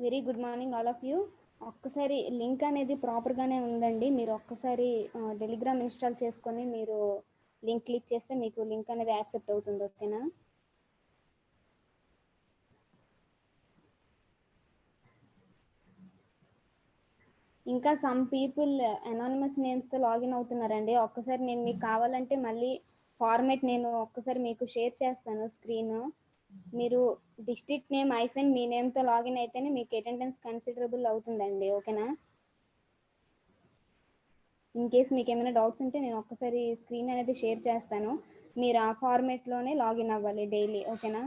Very good morning all of you. ఒక్కసారి link అనేది ప్రాపర్గానే ఉందండి. మీరు ఒక్కసారి టెలిగ్రామ్ ఇన్స్టాల్ చేసుకొని మీరు లింక్ క్లిక్ చేస్తే మీకు లింక్ అనేది యాక్సెప్ట్ అవుతుంది. ఓకేనా? ఇంకా సమ్ పీపుల్ అనానిమస్ నేమ్స్తో లాగిన్ అవుతున్నారండి. ఒక్కసారి నేను మీకు కావాలంటే మళ్ళీ ఫార్మేట్ నేను ఒక్కసారి మీకు షేర్ చేస్తాను స్క్రీన్. మీరు డిస్ట్రిక్ట్ నేమ్ ఐఫెన్ మీ నేమ్తో లాగిన్ అయితేనే మీకు అటెండెన్స్ కన్సిడరబుల్ అవుతుందండి. ఓకేనా? ఇన్ కేస్ మీకు ఏమైనా డౌట్స్ ఉంటే నేను ఒక్కసారి స్క్రీన్ అనేది షేర్ చేస్తాను. మీరు ఆ ఫార్మేట్లోనే లాగిన్ అవ్వాలి డైలీ. ఓకేనా?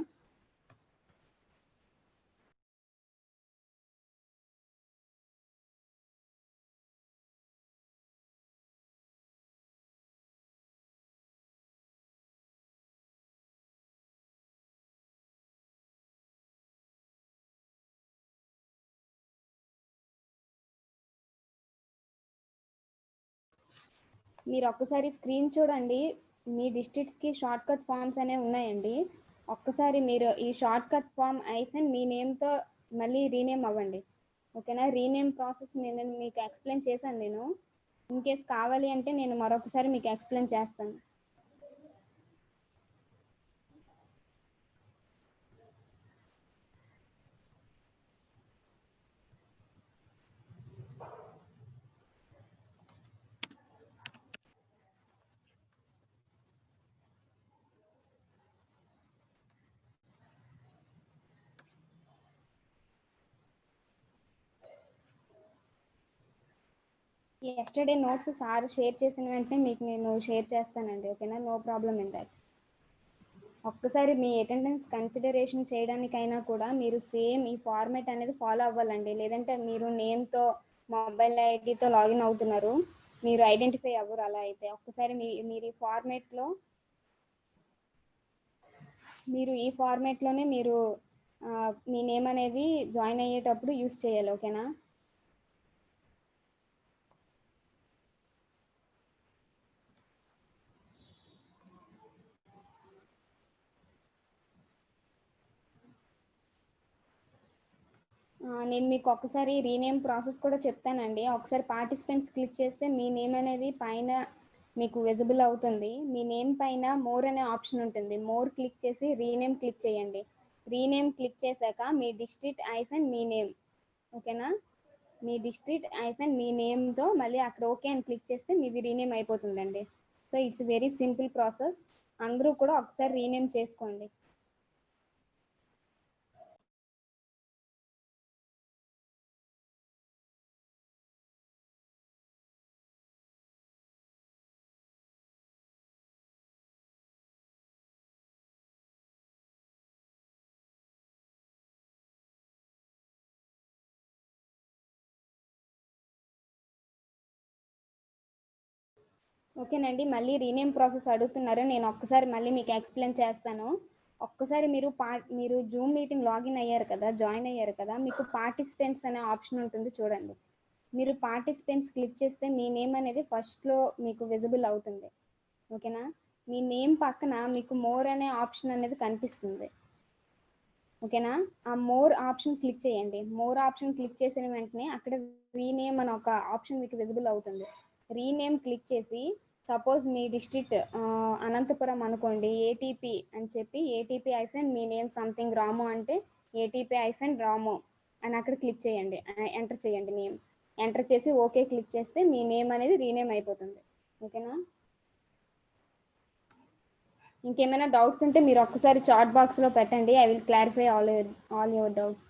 మీరు ఒక్కసారి స్క్రీన్ చూడండి. మీ డిస్ట్రిక్ట్స్కి షార్ట్ కట్ ఫామ్స్ అనేవి ఉన్నాయండి. ఒక్కసారి మీరు ఈ షార్ట్ కట్ ఫామ్ ఐఫెన్ మీ నేమ్తో మళ్ళీ రీనేమ్ అవ్వండి. ఓకేనా? రీనేమ్ ప్రాసెస్ నేను మీకు ఎక్స్ప్లెయిన్ చేశాను. నేను ఇన్ కేస్ కావాలి అంటే నేను మరొకసారి మీకు ఎక్స్ప్లెయిన్ చేస్తాను. ఎస్టర్డే నోట్స్ సార్ షేర్ చేసిన వెంటనే మీకు నేను షేర్ చేస్తానండి. ఓకేనా? No problem in that. ఒక్కసారి మీ అటెండెన్స్ కన్సిడరేషన్ చేయడానికైనా కూడా మీరు సేమ్ ఈ ఫార్మేట్ అనేది ఫాలో అవ్వాలండి. లేదంటే మీరు నేమ్తో మొబైల్ ఐడితో లాగిన్ అవుతున్నారు, మీరు ఐడెంటిఫై అవ్వరు. అలా అయితే ఒక్కసారి మీరు ఈ ఫార్మేట్లోనే మీరు మీ నేమ్ అనేది జాయిన్ అయ్యేటప్పుడు యూస్ చేయాలి. ఓకేనా? నేను మీకు ఒక్కసారి రీనేమ్ ప్రాసెస్ కూడా చెప్తానండి. ఒకసారి పార్టిసిపెంట్స్ క్లిక్ చేస్తే మీ నేమ్ అనేది పైన మీకు విజిబుల్ అవుతుంది. మీ నేమ్ పైన మోర్ అనే ఆప్షన్ ఉంటుంది. మోర్ క్లిక్ చేసి రీనేమ్ క్లిక్ చేయండి. రీనేమ్ క్లిక్ చేశాక మీ డిస్ట్రిక్ట్ ఐఫెన్ మీ నేమ్. ఓకేనా? మీ డిస్ట్రిక్ట్ ఐఫెన్ మీ నేమ్తో మళ్ళీ అక్కడ ఓకే అని క్లిక్ చేస్తే మీది రీనేమ్ అయిపోతుందండి. So it's very simple process. అందరూ కూడా ఒకసారి రీనేమ్ చేసుకోండి. ఓకేనండి. మళ్ళీ రీనేమ్ ప్రాసెస్ అడుగుతున్నారు. నేను ఒక్కసారి మళ్ళీ మీకు ఎక్స్ప్లెయిన్ చేస్తాను. ఒక్కసారి మీరు జూమ్ మీటింగ్ లాగిన్ అయ్యారు కదా, జాయిన్ అయ్యారు కదా, మీకు పార్టిసిపెంట్స్ అనే ఆప్షన్ ఉంటుంది చూడండి. మీరు పార్టిసిపెంట్స్ క్లిక్ చేస్తే మీ నేమ్ అనేది ఫస్ట్లో మీకు విజిబుల్ అవుతుంది. ఓకేనా? మీ నేమ్ పక్కన మీకు మోర్ అనే ఆప్షన్ అనేది కనిపిస్తుంది. ఓకేనా? ఆ మోర్ ఆప్షన్ క్లిక్ చేయండి. మోర్ ఆప్షన్ క్లిక్ చేసిన వెంటనే అక్కడ రీనేమ్ అని ఒక ఆప్షన్ మీకు విజిబుల్ అవుతుంది. రీనేమ్ క్లిక్ చేసి సపోజ్ మీ డిస్ట్రిక్ట్ అనంతపురం అనుకోండి, ఏటీపీ అని చెప్పి ఏటీపీ ఐఫెన్ మీ నేమ్ సంథింగ్ రాము అంటే ఏటీపీ ఐఫెన్ రాము అని అక్కడ క్లిక్ చేయండి. ఎంటర్ చేయండి నేమ్. ఎంటర్ చేసి ఓకే క్లిక్ చేస్తే మీ నేమ్ అనేది రీనేమ్ అయిపోతుంది. ఓకేనా? ఇంకేమైనా డౌట్స్ ఉంటే మీరు ఒక్కసారి చాట్ బాక్స్లో పెట్టండి. I will clarify all your doubts.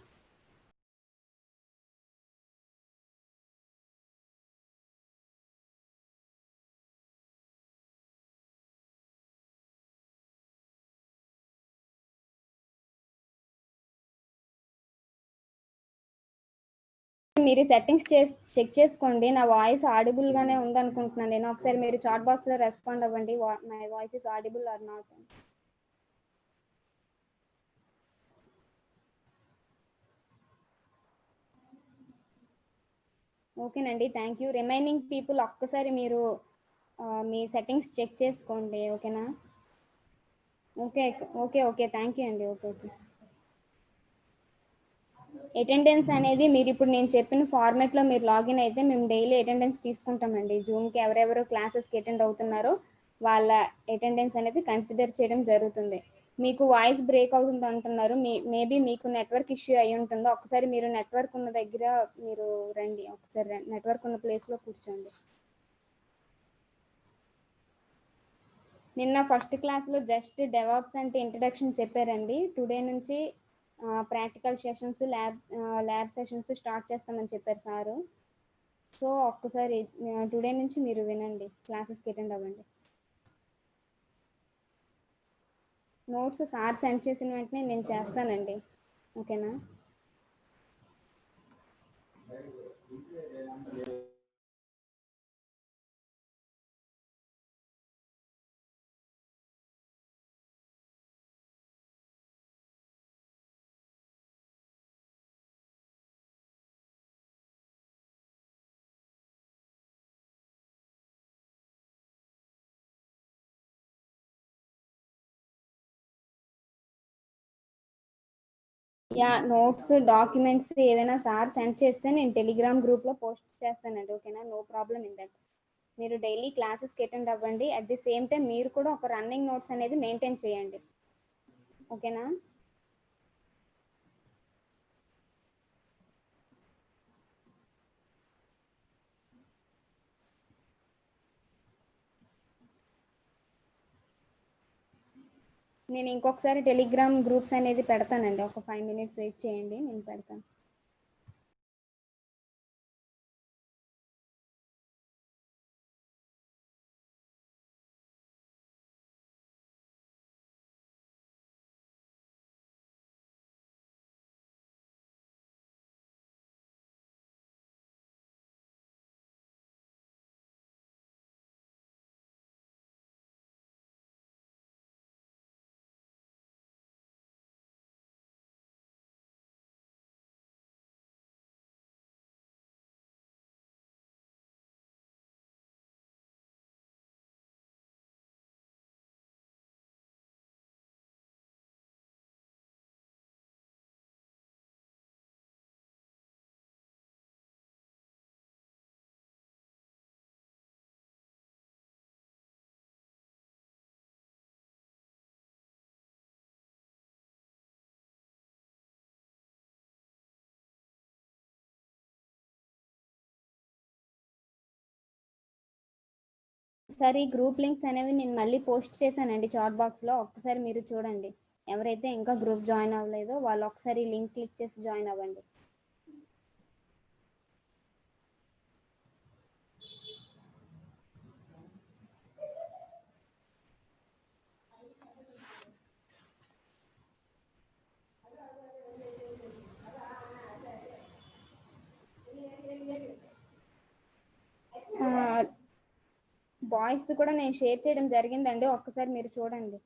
మీరు సెట్టింగ్స్ చెక్ చేసుకోండి. నా వాయిస్ ఆడిబుల్గానే ఉందనుకుంటున్నాను నేను. ఒకసారి మీరు చాట్ బాక్స్లో రెస్పాండ్ అవ్వండి. My voice is audible or not. ఓకేనండి. Thank you. రిమైనింగ్ పీపుల్ ఒక్కసారి మీరు మీ సెట్టింగ్స్ చెక్ చేసుకోండి. ఓకేనా? Okay okay okay thank you అండి. Okay okay. అటెండెన్స్ అనేది మీరు ఇప్పుడు నేను చెప్పిన ఫార్మాట్లో మీరు లాగిన్ అయితే మేము డైలీ అటెండెన్స్ తీసుకుంటామండి. జూమ్కి ఎవరెవరు క్లాసెస్కి అటెండ్ అవుతున్నారో వాళ్ళ అటెండెన్స్ అనేది కన్సిడర్ చేయడం జరుగుతుంది. మీకు వాయిస్ బ్రేక్ అవుతుంది అంటున్నారు. మేబీ మీకు నెట్వర్క్ ఇష్యూ అయి ఉంటుందో ఒకసారి మీరు నెట్వర్క్ ఉన్న దగ్గర మీరు రండి, ఒకసారి నెట్వర్క్ ఉన్న ప్లేస్లో కూర్చోండి. నిన్న ఫస్ట్ క్లాస్లో జస్ట్ డెవాప్స్ అంటే ఇంట్రడక్షన్ చెప్పారండి. టుడే నుంచి practical sessions lab sessions start చేస్తామని చెప్పారు సారు. సో ఒక్కసారి టుడే నుంచి మీరు వినండి, క్లాసెస్కి అటెండ్ అవ్వండి. నోట్స్ సార్ సెండ్ చేసిన వెంటనే నేను చేస్తానండి, ఓకేనా? యా, నోట్స్ డాక్యుమెంట్స్ ఏవైనా సార్ సెండ్ చేస్తే నేను టెలిగ్రామ్ గ్రూప్లో పోస్ట్ చేస్తానండి, ఓకేనా? No problem in that. మీరు డైలీ క్లాసెస్కి అటెండ్ అవ్వండి. అట్ ది సేమ్ టైం మీరు కూడా ఒక రన్నింగ్ నోట్స్ అనేది మెయింటైన్ చేయండి, ఓకేనా? నేను ఇంకొకసారి టెలిగ్రామ్ గ్రూప్స్ అనేది పెడతానండి, ఒక 5 minutes వెయిట్ చేయండి, నేను పెడతాను. ఒకసారి గ్రూప్ లింక్స్ అనేవి నేను మళ్ళీ పోస్ట్ చేశానండి చాట్ బాక్స్లో, ఒక్కసారి మీరు చూడండి. ఎవరైతే ఇంకా గ్రూప్ జాయిన్ అవ్వలేదో వాళ్ళు ఒకసారి లింక్ క్లిక్ చేసి జాయిన్ అవ్వండి. బాయ్స్ది కూడా నేను షేర్ చేయడం జరిగిందండి, ఒక్కసారి మీరు చూడండి.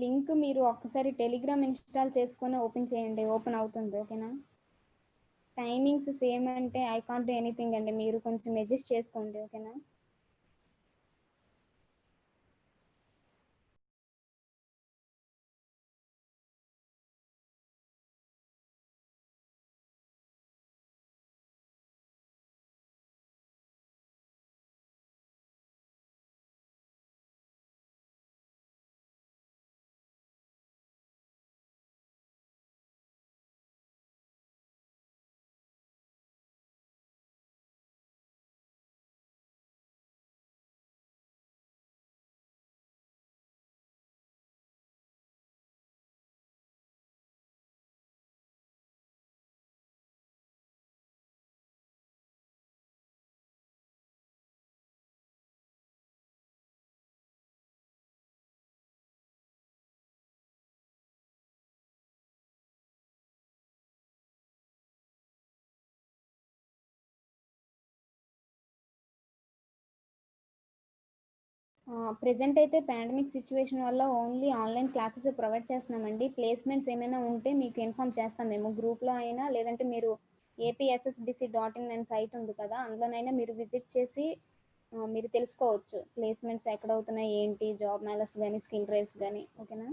లింక్ మీరు ఒక్కసారి టెలిగ్రామ్ ఇన్స్టాల్ చేసుకొని ఓపెన్ చేయండి, ఓపెన్ అవుతుంది, ఓకేనా? టైమింగ్స్ సేమ్ అంటే ఐ కాంట్ డూ ఎనీథింగ్ అండి, మీరు కొంచెం అడ్జస్ట్ చేసుకోండి, ఓకేనా? ప్రెజెంట్ అయితే పాండమిక్ సిచ్యువేషన్ వల్ల ఓన్లీ ఆన్లైన్ క్లాసెస్ ప్రొవైడ్ చేస్తున్నామండి. ప్లేస్మెంట్స్ ఏమైనా ఉంటే మీకు ఇన్ఫామ్ చేస్తాం మేము గ్రూప్లో అయినా, లేదంటే మీరు ఏపీఎస్ఎస్డిసి.ఇన్ అని సైట్ ఉంది కదా, అందులోనైనా మీరు విజిట్ చేసి మీరు తెలుసుకోవచ్చు ప్లేస్మెంట్స్ ఎక్కడ అవుతున్నాయి ఏంటి, జాబ్ మేళస్ కానీ స్కిల్ డ్రైవ్స్ కానీ. ఓకేనా?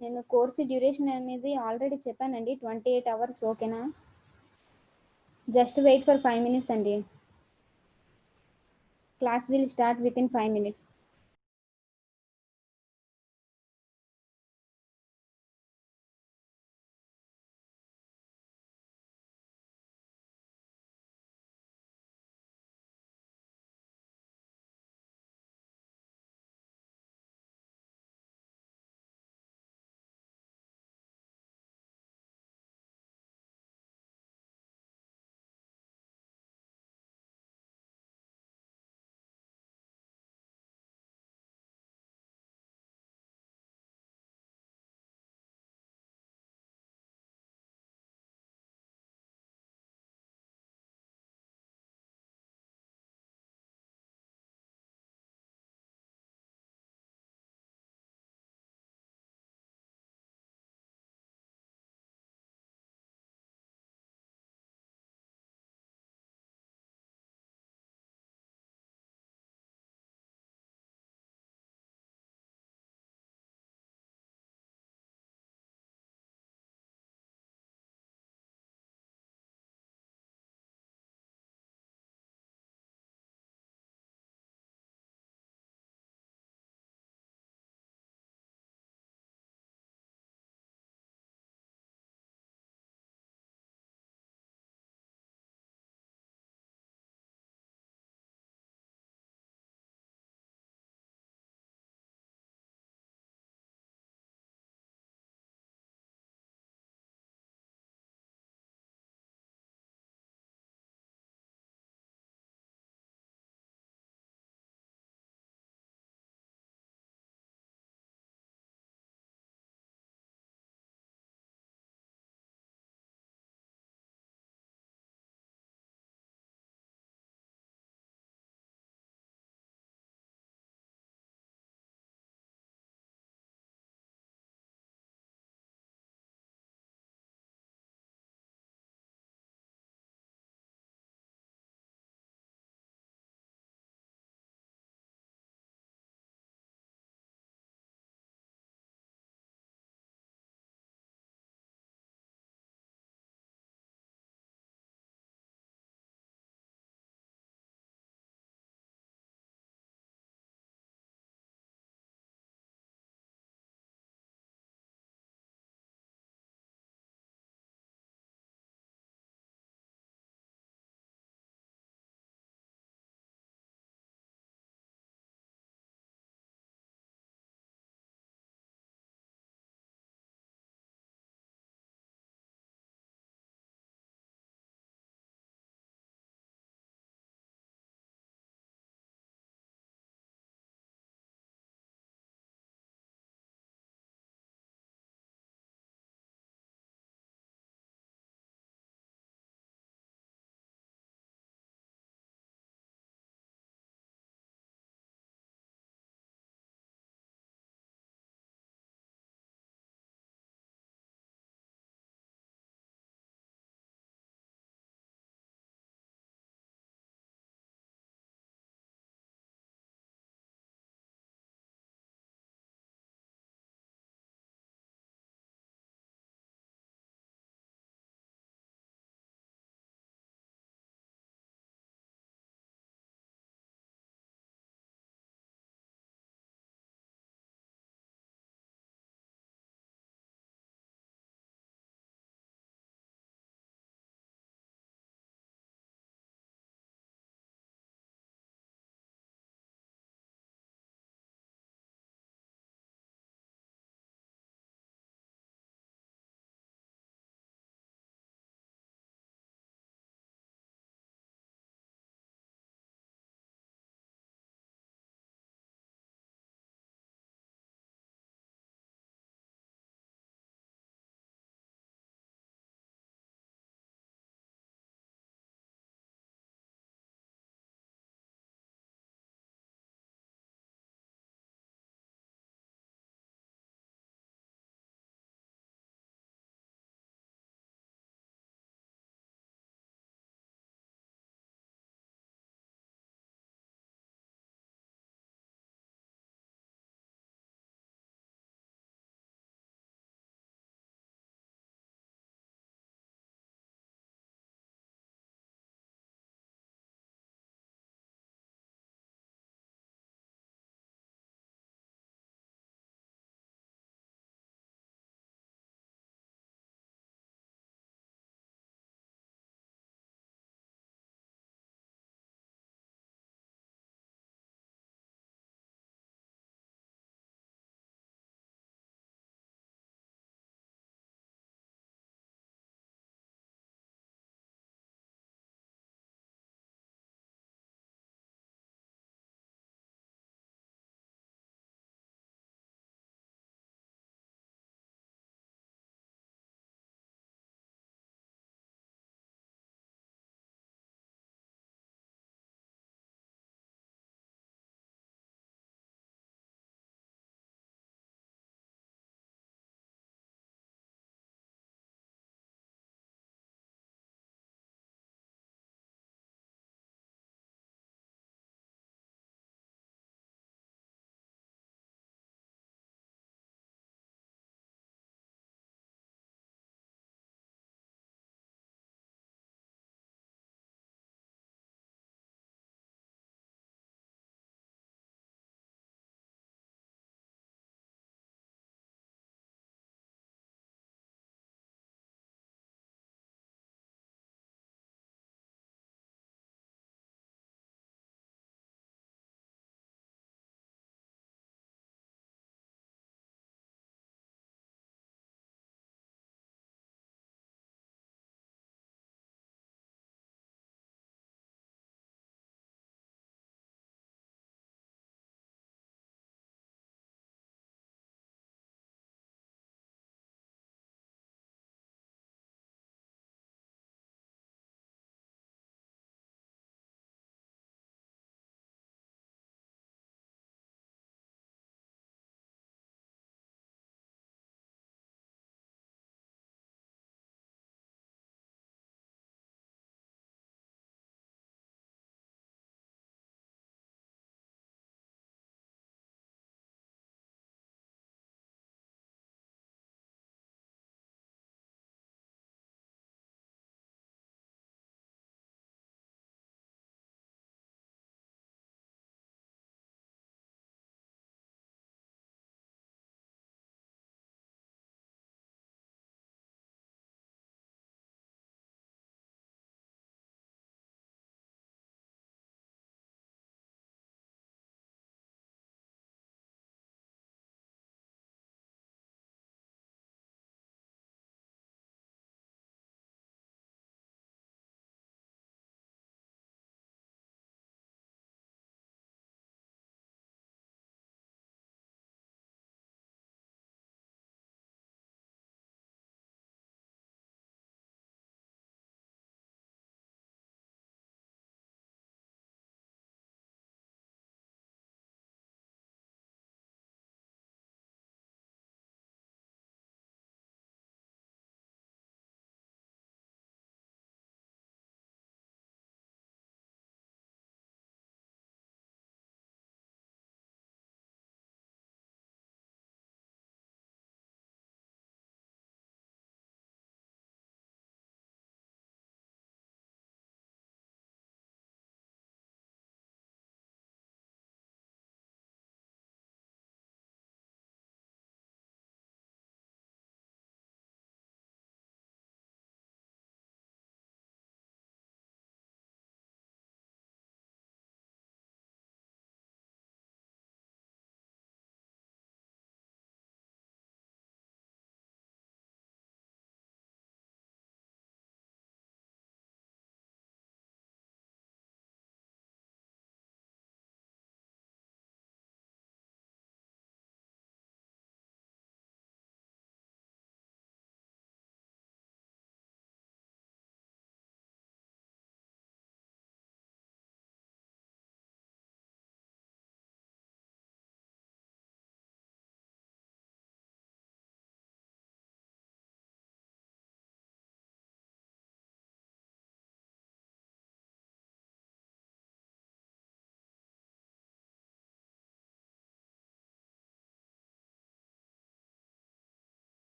నేను కోర్సు డ్యూరేషన్ అనేది ఆల్రెడీ చెప్పానండి, 28 hours. ఓకేనా? జస్ట్ వెయిట్ ఫర్ 5 minutes అండి. Class will start within 5 minutes.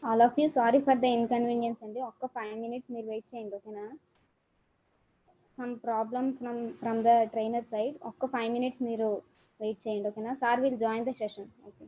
All of you sorry for the inconvenience అండి. ఒక్క 5 minutes మీరు వెయిట్ చేయండి, ఓకేనా? Some problem from the trainer side. ఒక్క 5 minutes మీరు వెయిట్ చేయండి, ఓకేనా? Sir will join the session. Okay.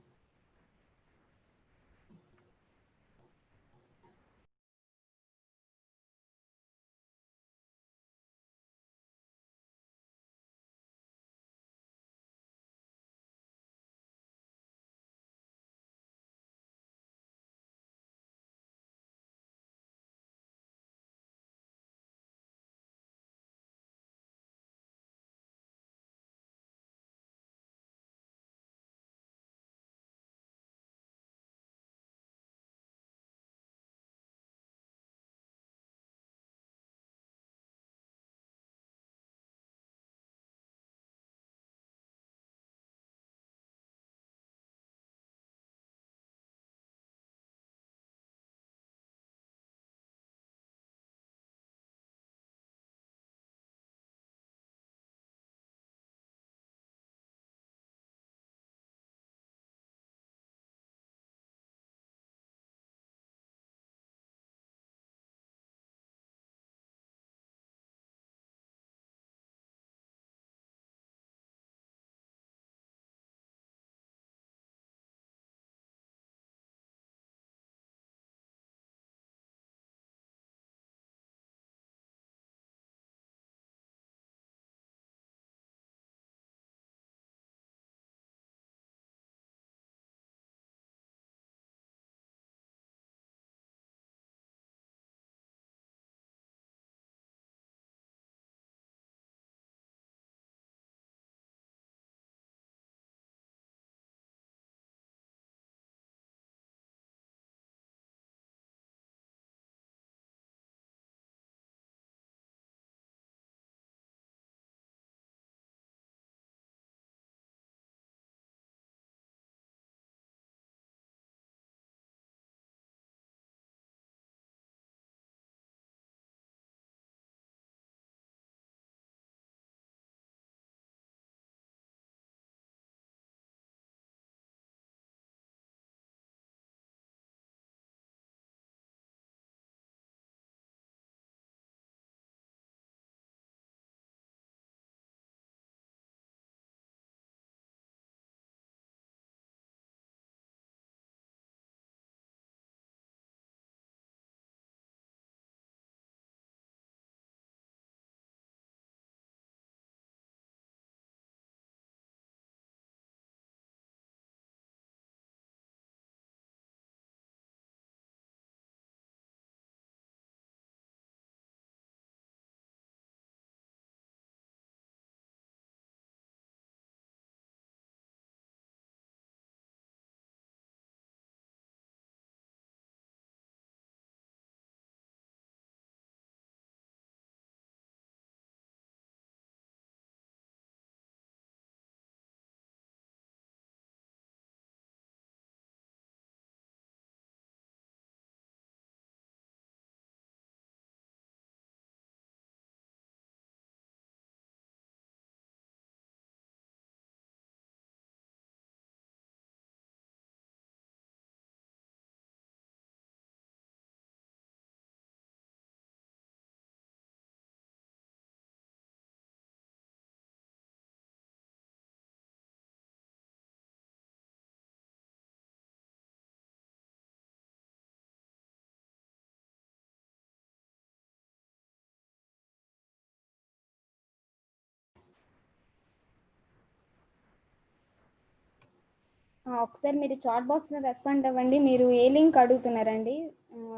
ఒకసారి మీరు చాట్ బాక్స్లో రెస్పాండ్ అవ్వండి. మీరు ఏ లింక్ అడుగుతున్నారండి?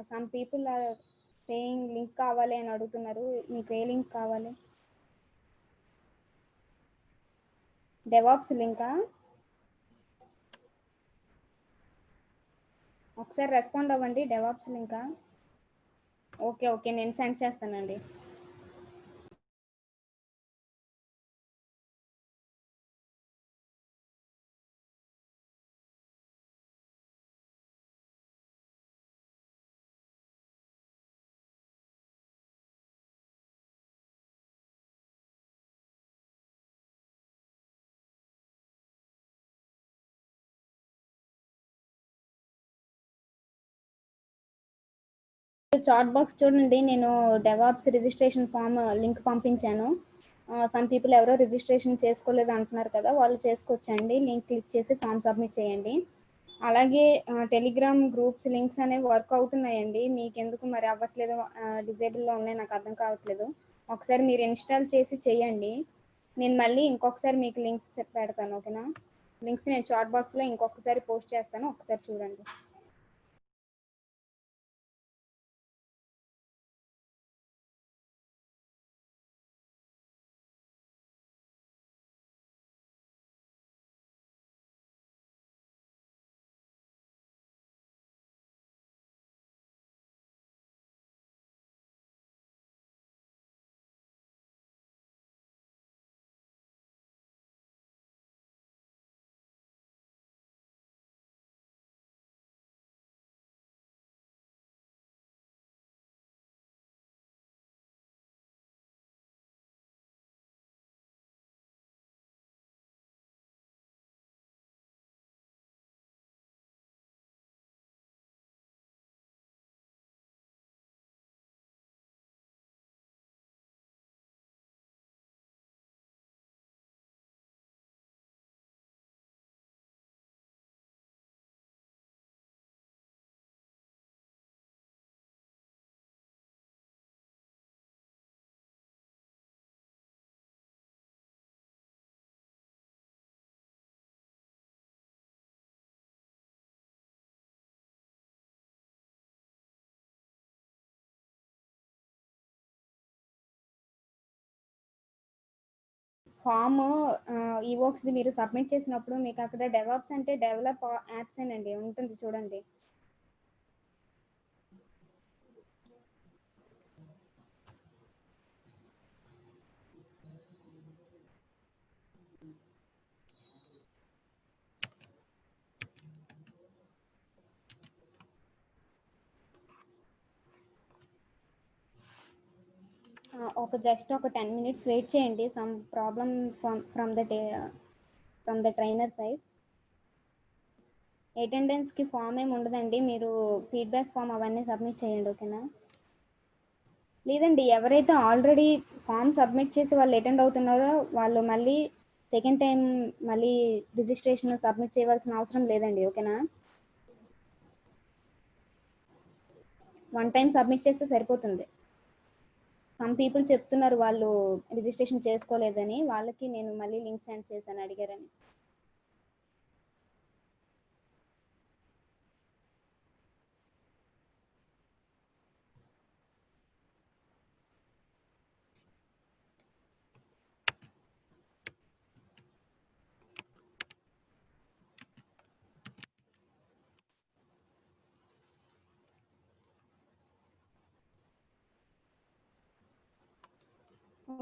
Some people are saying link కావాలి అని అడుగుతున్నారు. మీకు ఏ లింక్ కావాలి? డెవాప్స్ లింకా? ఒకసారి రెస్పాండ్ అవ్వండి. డెవాప్స్ లింకా? ఓకే, ఓకే, నేను సెండ్ చేస్తానండి. చాట్ బాక్స్ చూడండి, నేను డెవాప్స్ రిజిస్ట్రేషన్ ఫామ్ లింక్ పంపించాను. సమ్ పీపుల్ ఎవరో రిజిస్ట్రేషన్ చేసుకోలేదు అంటున్నారు కదా, వాళ్ళు చేసుకోవచ్చండి. లింక్ క్లిక్ చేసి ఫామ్ సబ్మిట్ చేయండి. అలాగే టెలిగ్రామ్ గ్రూప్స్ లింక్స్ అనేవి వర్క్ అవుతున్నాయండి. మీకెందుకు మరి అవ్వట్లేదు, డిజేబుల్లో ఉన్నాయి, నాకు అర్థం కావట్లేదు. ఒకసారి మీరు ఇన్స్టాల్ చేసి చేయండి. నేను మళ్ళీ ఇంకొకసారి మీకు లింక్స్ పెడతాను, ఓకేనా? లింక్స్ నేను చాట్ బాక్స్లో ఇంకొకసారి పోస్ట్ చేస్తాను, ఒకసారి చూడండి. ఫామ్ ఈవోక్స్ది మీరు సబ్మిట్ చేసినప్పుడు మీకు అక్కడ డెవాప్స్ అంటే డెవలప్ యాప్స్ అండి ఉంటుంది చూడండి. జస్ట్ ఒక 10 minutes వెయిట్ చేయండి. Some problem from the trainer side. అటెండెన్స్కి ఫామ్ ఏమి ఉండదండి, మీరు ఫీడ్బ్యాక్ ఫామ్ అవన్నీ సబ్మిట్ చేయండి, ఓకేనా? లేదండి, ఎవరైతే ఆల్రెడీ ఫామ్ సబ్మిట్ చేసి వాళ్ళు అటెండ్ అవుతున్నారో వాళ్ళు మళ్ళీ సెకండ్ టైం మళ్ళీ రిజిస్ట్రేషన్ సబ్మిట్ చేయవలసిన అవసరం లేదండి, ఓకేనా? వన్ టైం సబ్మిట్ చేస్తే సరిపోతుంది. సమ్ పీపుల్ చెప్తున్నారు వాళ్ళు రిజిస్ట్రేషన్ చేసుకోలేదని, వాళ్ళకి నేను మళ్ళీ లింక్ సెండ్ చేశాను అడిగారని.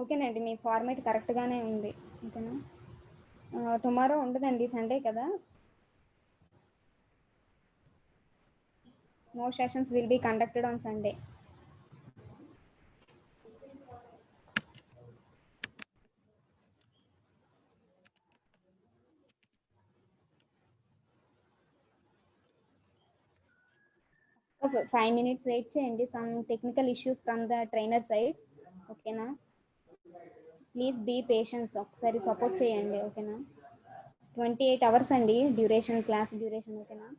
ఓకేనండి, మీ ఫార్మేట్ కరెక్ట్గానే ఉంది, ఓకేనా? టుమారో ఉండదండి, సండే కదా. No sessions will be conducted on Sunday. ఒక 5 minutes వెయిట్ చేయండి, some technical issue from the trainer side, ఓకేనా? ప్లీజ్ బీ పేషెన్స్, ఒకసారి సపోర్ట్ చేయండి, ఓకేనా? 28 hours అండి డ్యూరేషన్, క్లాస్ డ్యూరేషన్, ఓకేనా?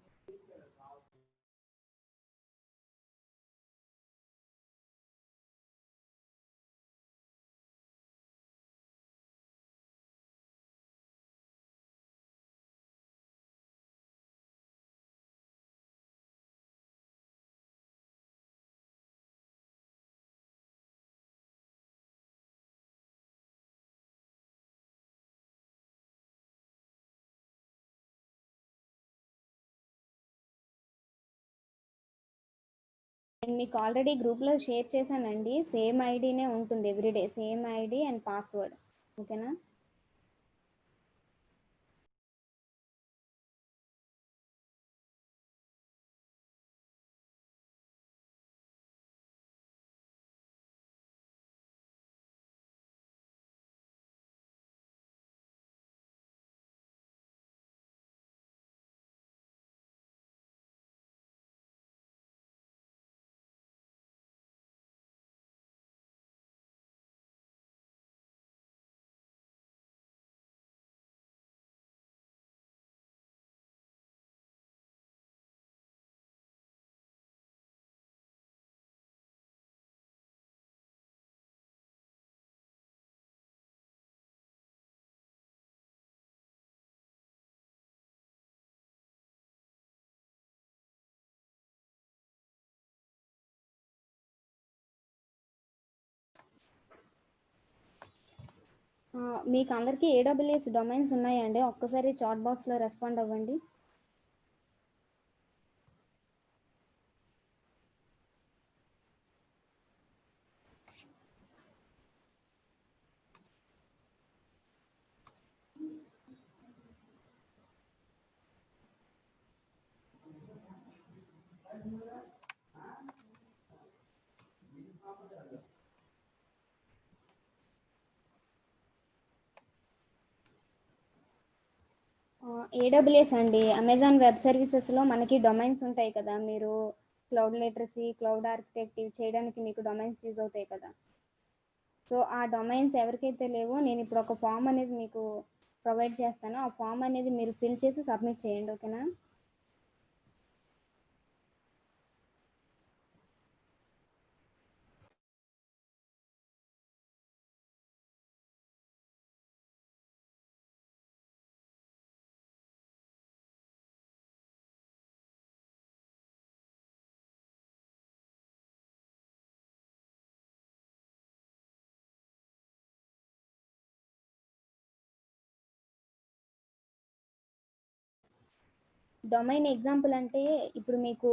నేను మీకు ఆల్రెడీ గ్రూప్లో షేర్ చేశానండి, సేమ్ ఐడినే ఉంటుంది everyday, same ID and password, ఓకేనా? మీకు అందరికీ ఏడబ్ల్యూఎస్ డొమైన్స్ ఉన్నాయండి? ఒక్కసారి చాట్ బాక్స్లో రెస్పాండ్ అవ్వండి. ఏడబ్ల్యూఎస్ అండి, అమెజాన్ వెబ్ సర్వీసెస్లో మనకి డొమైన్స్ ఉంటాయి కదా. మీరు క్లౌడ్ లిటరసీ, క్లౌడ్ ఆర్కిటెక్ట్ ఇవి చేయడానికి మీకు డొమైన్స్ యూజ్ అవుతాయి కదా. సో ఆ డొమైన్స్ ఎవరికైతే లేవో నేను ఇప్పుడు ఒక ఫామ్ అనేది మీకు ప్రొవైడ్ చేస్తాను. ఆ ఫామ్ అనేది మీరు ఫిల్ చేసి సబ్మిట్ చేయండి, ఓకేనా? డొమైన్ ఎగ్జాంపుల్ అంటే ఇప్పుడు మీకు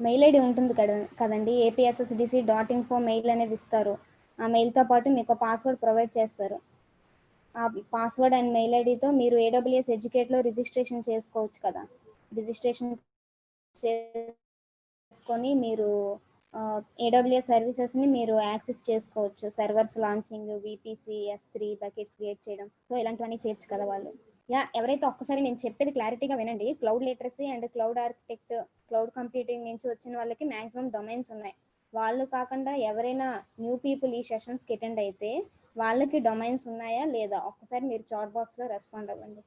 మెయిల్ ఐడి ఉంటుంది కదండి, APSSDC.info మెయిల్ అనేది ఇస్తారు. ఆ మెయిల్తో పాటు మీకు పాస్వర్డ్ ప్రొవైడ్ చేస్తారు. ఆ పాస్వర్డ్ అండ్ మెయిల్ ఐడితో మీరు ఏడబ్ల్యూఎస్ ఎడ్యుకేట్లో రిజిస్ట్రేషన్ చేసుకోవచ్చు కదా. రిజిస్ట్రేషన్ చేసుకొని మీరు ఏడబ్ల్యూఎస్ సర్వీసెస్ని మీరు యాక్సెస్ చేసుకోవచ్చు. Servers launching, VPC, S3 buckets create చేయడం, సో ఇలాంటివన్నీ చేయొచ్చు కదా వాళ్ళు. ఎవరైతే ఒక్కసారి నేను చెప్పేది క్లారిటీగా వినండి. Cloud literacy and cloud architect, cloud computing నుంచి వచ్చిన వాళ్ళకి మ్యాక్సిమం డొమైన్స్ ఉన్నాయి. వాళ్ళు కాకుండా ఎవరైనా న్యూ పీపుల్ ఈ సెషన్స్కి అటెండ్ అయితే వాళ్ళకి డొమైన్స్ ఉన్నాయా లేదా ఒక్కసారి మీరు చాట్ బాక్స్లో రెస్పాండ్ అవ్వండి.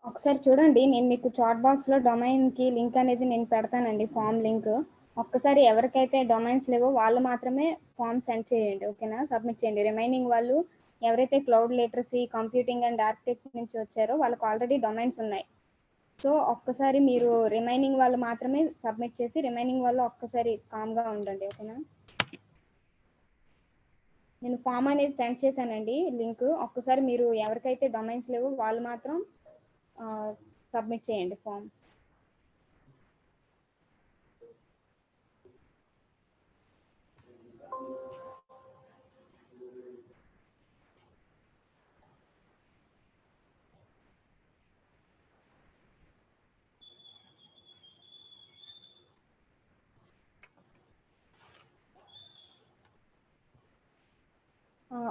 ఒకసారి చూడండి, నేను మీకు చాట్ బాక్స్లో డొమైన్కి లింక్ అనేది నేను పెడతానండి, ఫామ్ లింక్. ఒక్కసారి ఎవరికైతే డొమైన్స్ లేవో వాళ్ళు మాత్రమే ఫామ్ సెండ్ చేయండి, ఓకేనా, సబ్మిట్ చేయండి. రిమైనింగ్ వాళ్ళు ఎవరైతే cloud literacy, computing and architect నుంచి వచ్చారో వాళ్ళకి ఆల్రెడీ డొమైన్స్ ఉన్నాయి. సో ఒక్కసారి మీరు రిమైనింగ్ వాళ్ళు మాత్రమే సబ్మిట్ చేసి, రిమైనింగ్ వాళ్ళు ఒక్కసారి కామ్గా ఉండండి, ఓకేనా. నేను ఫామ్ అనేది సెండ్ చేశానండి, లింక్. ఒక్కసారి మీరు ఎవరికైతే డొమైన్స్ లేవో వాళ్ళు మాత్రం సబ్మిట్ చేయండి ఫామ్.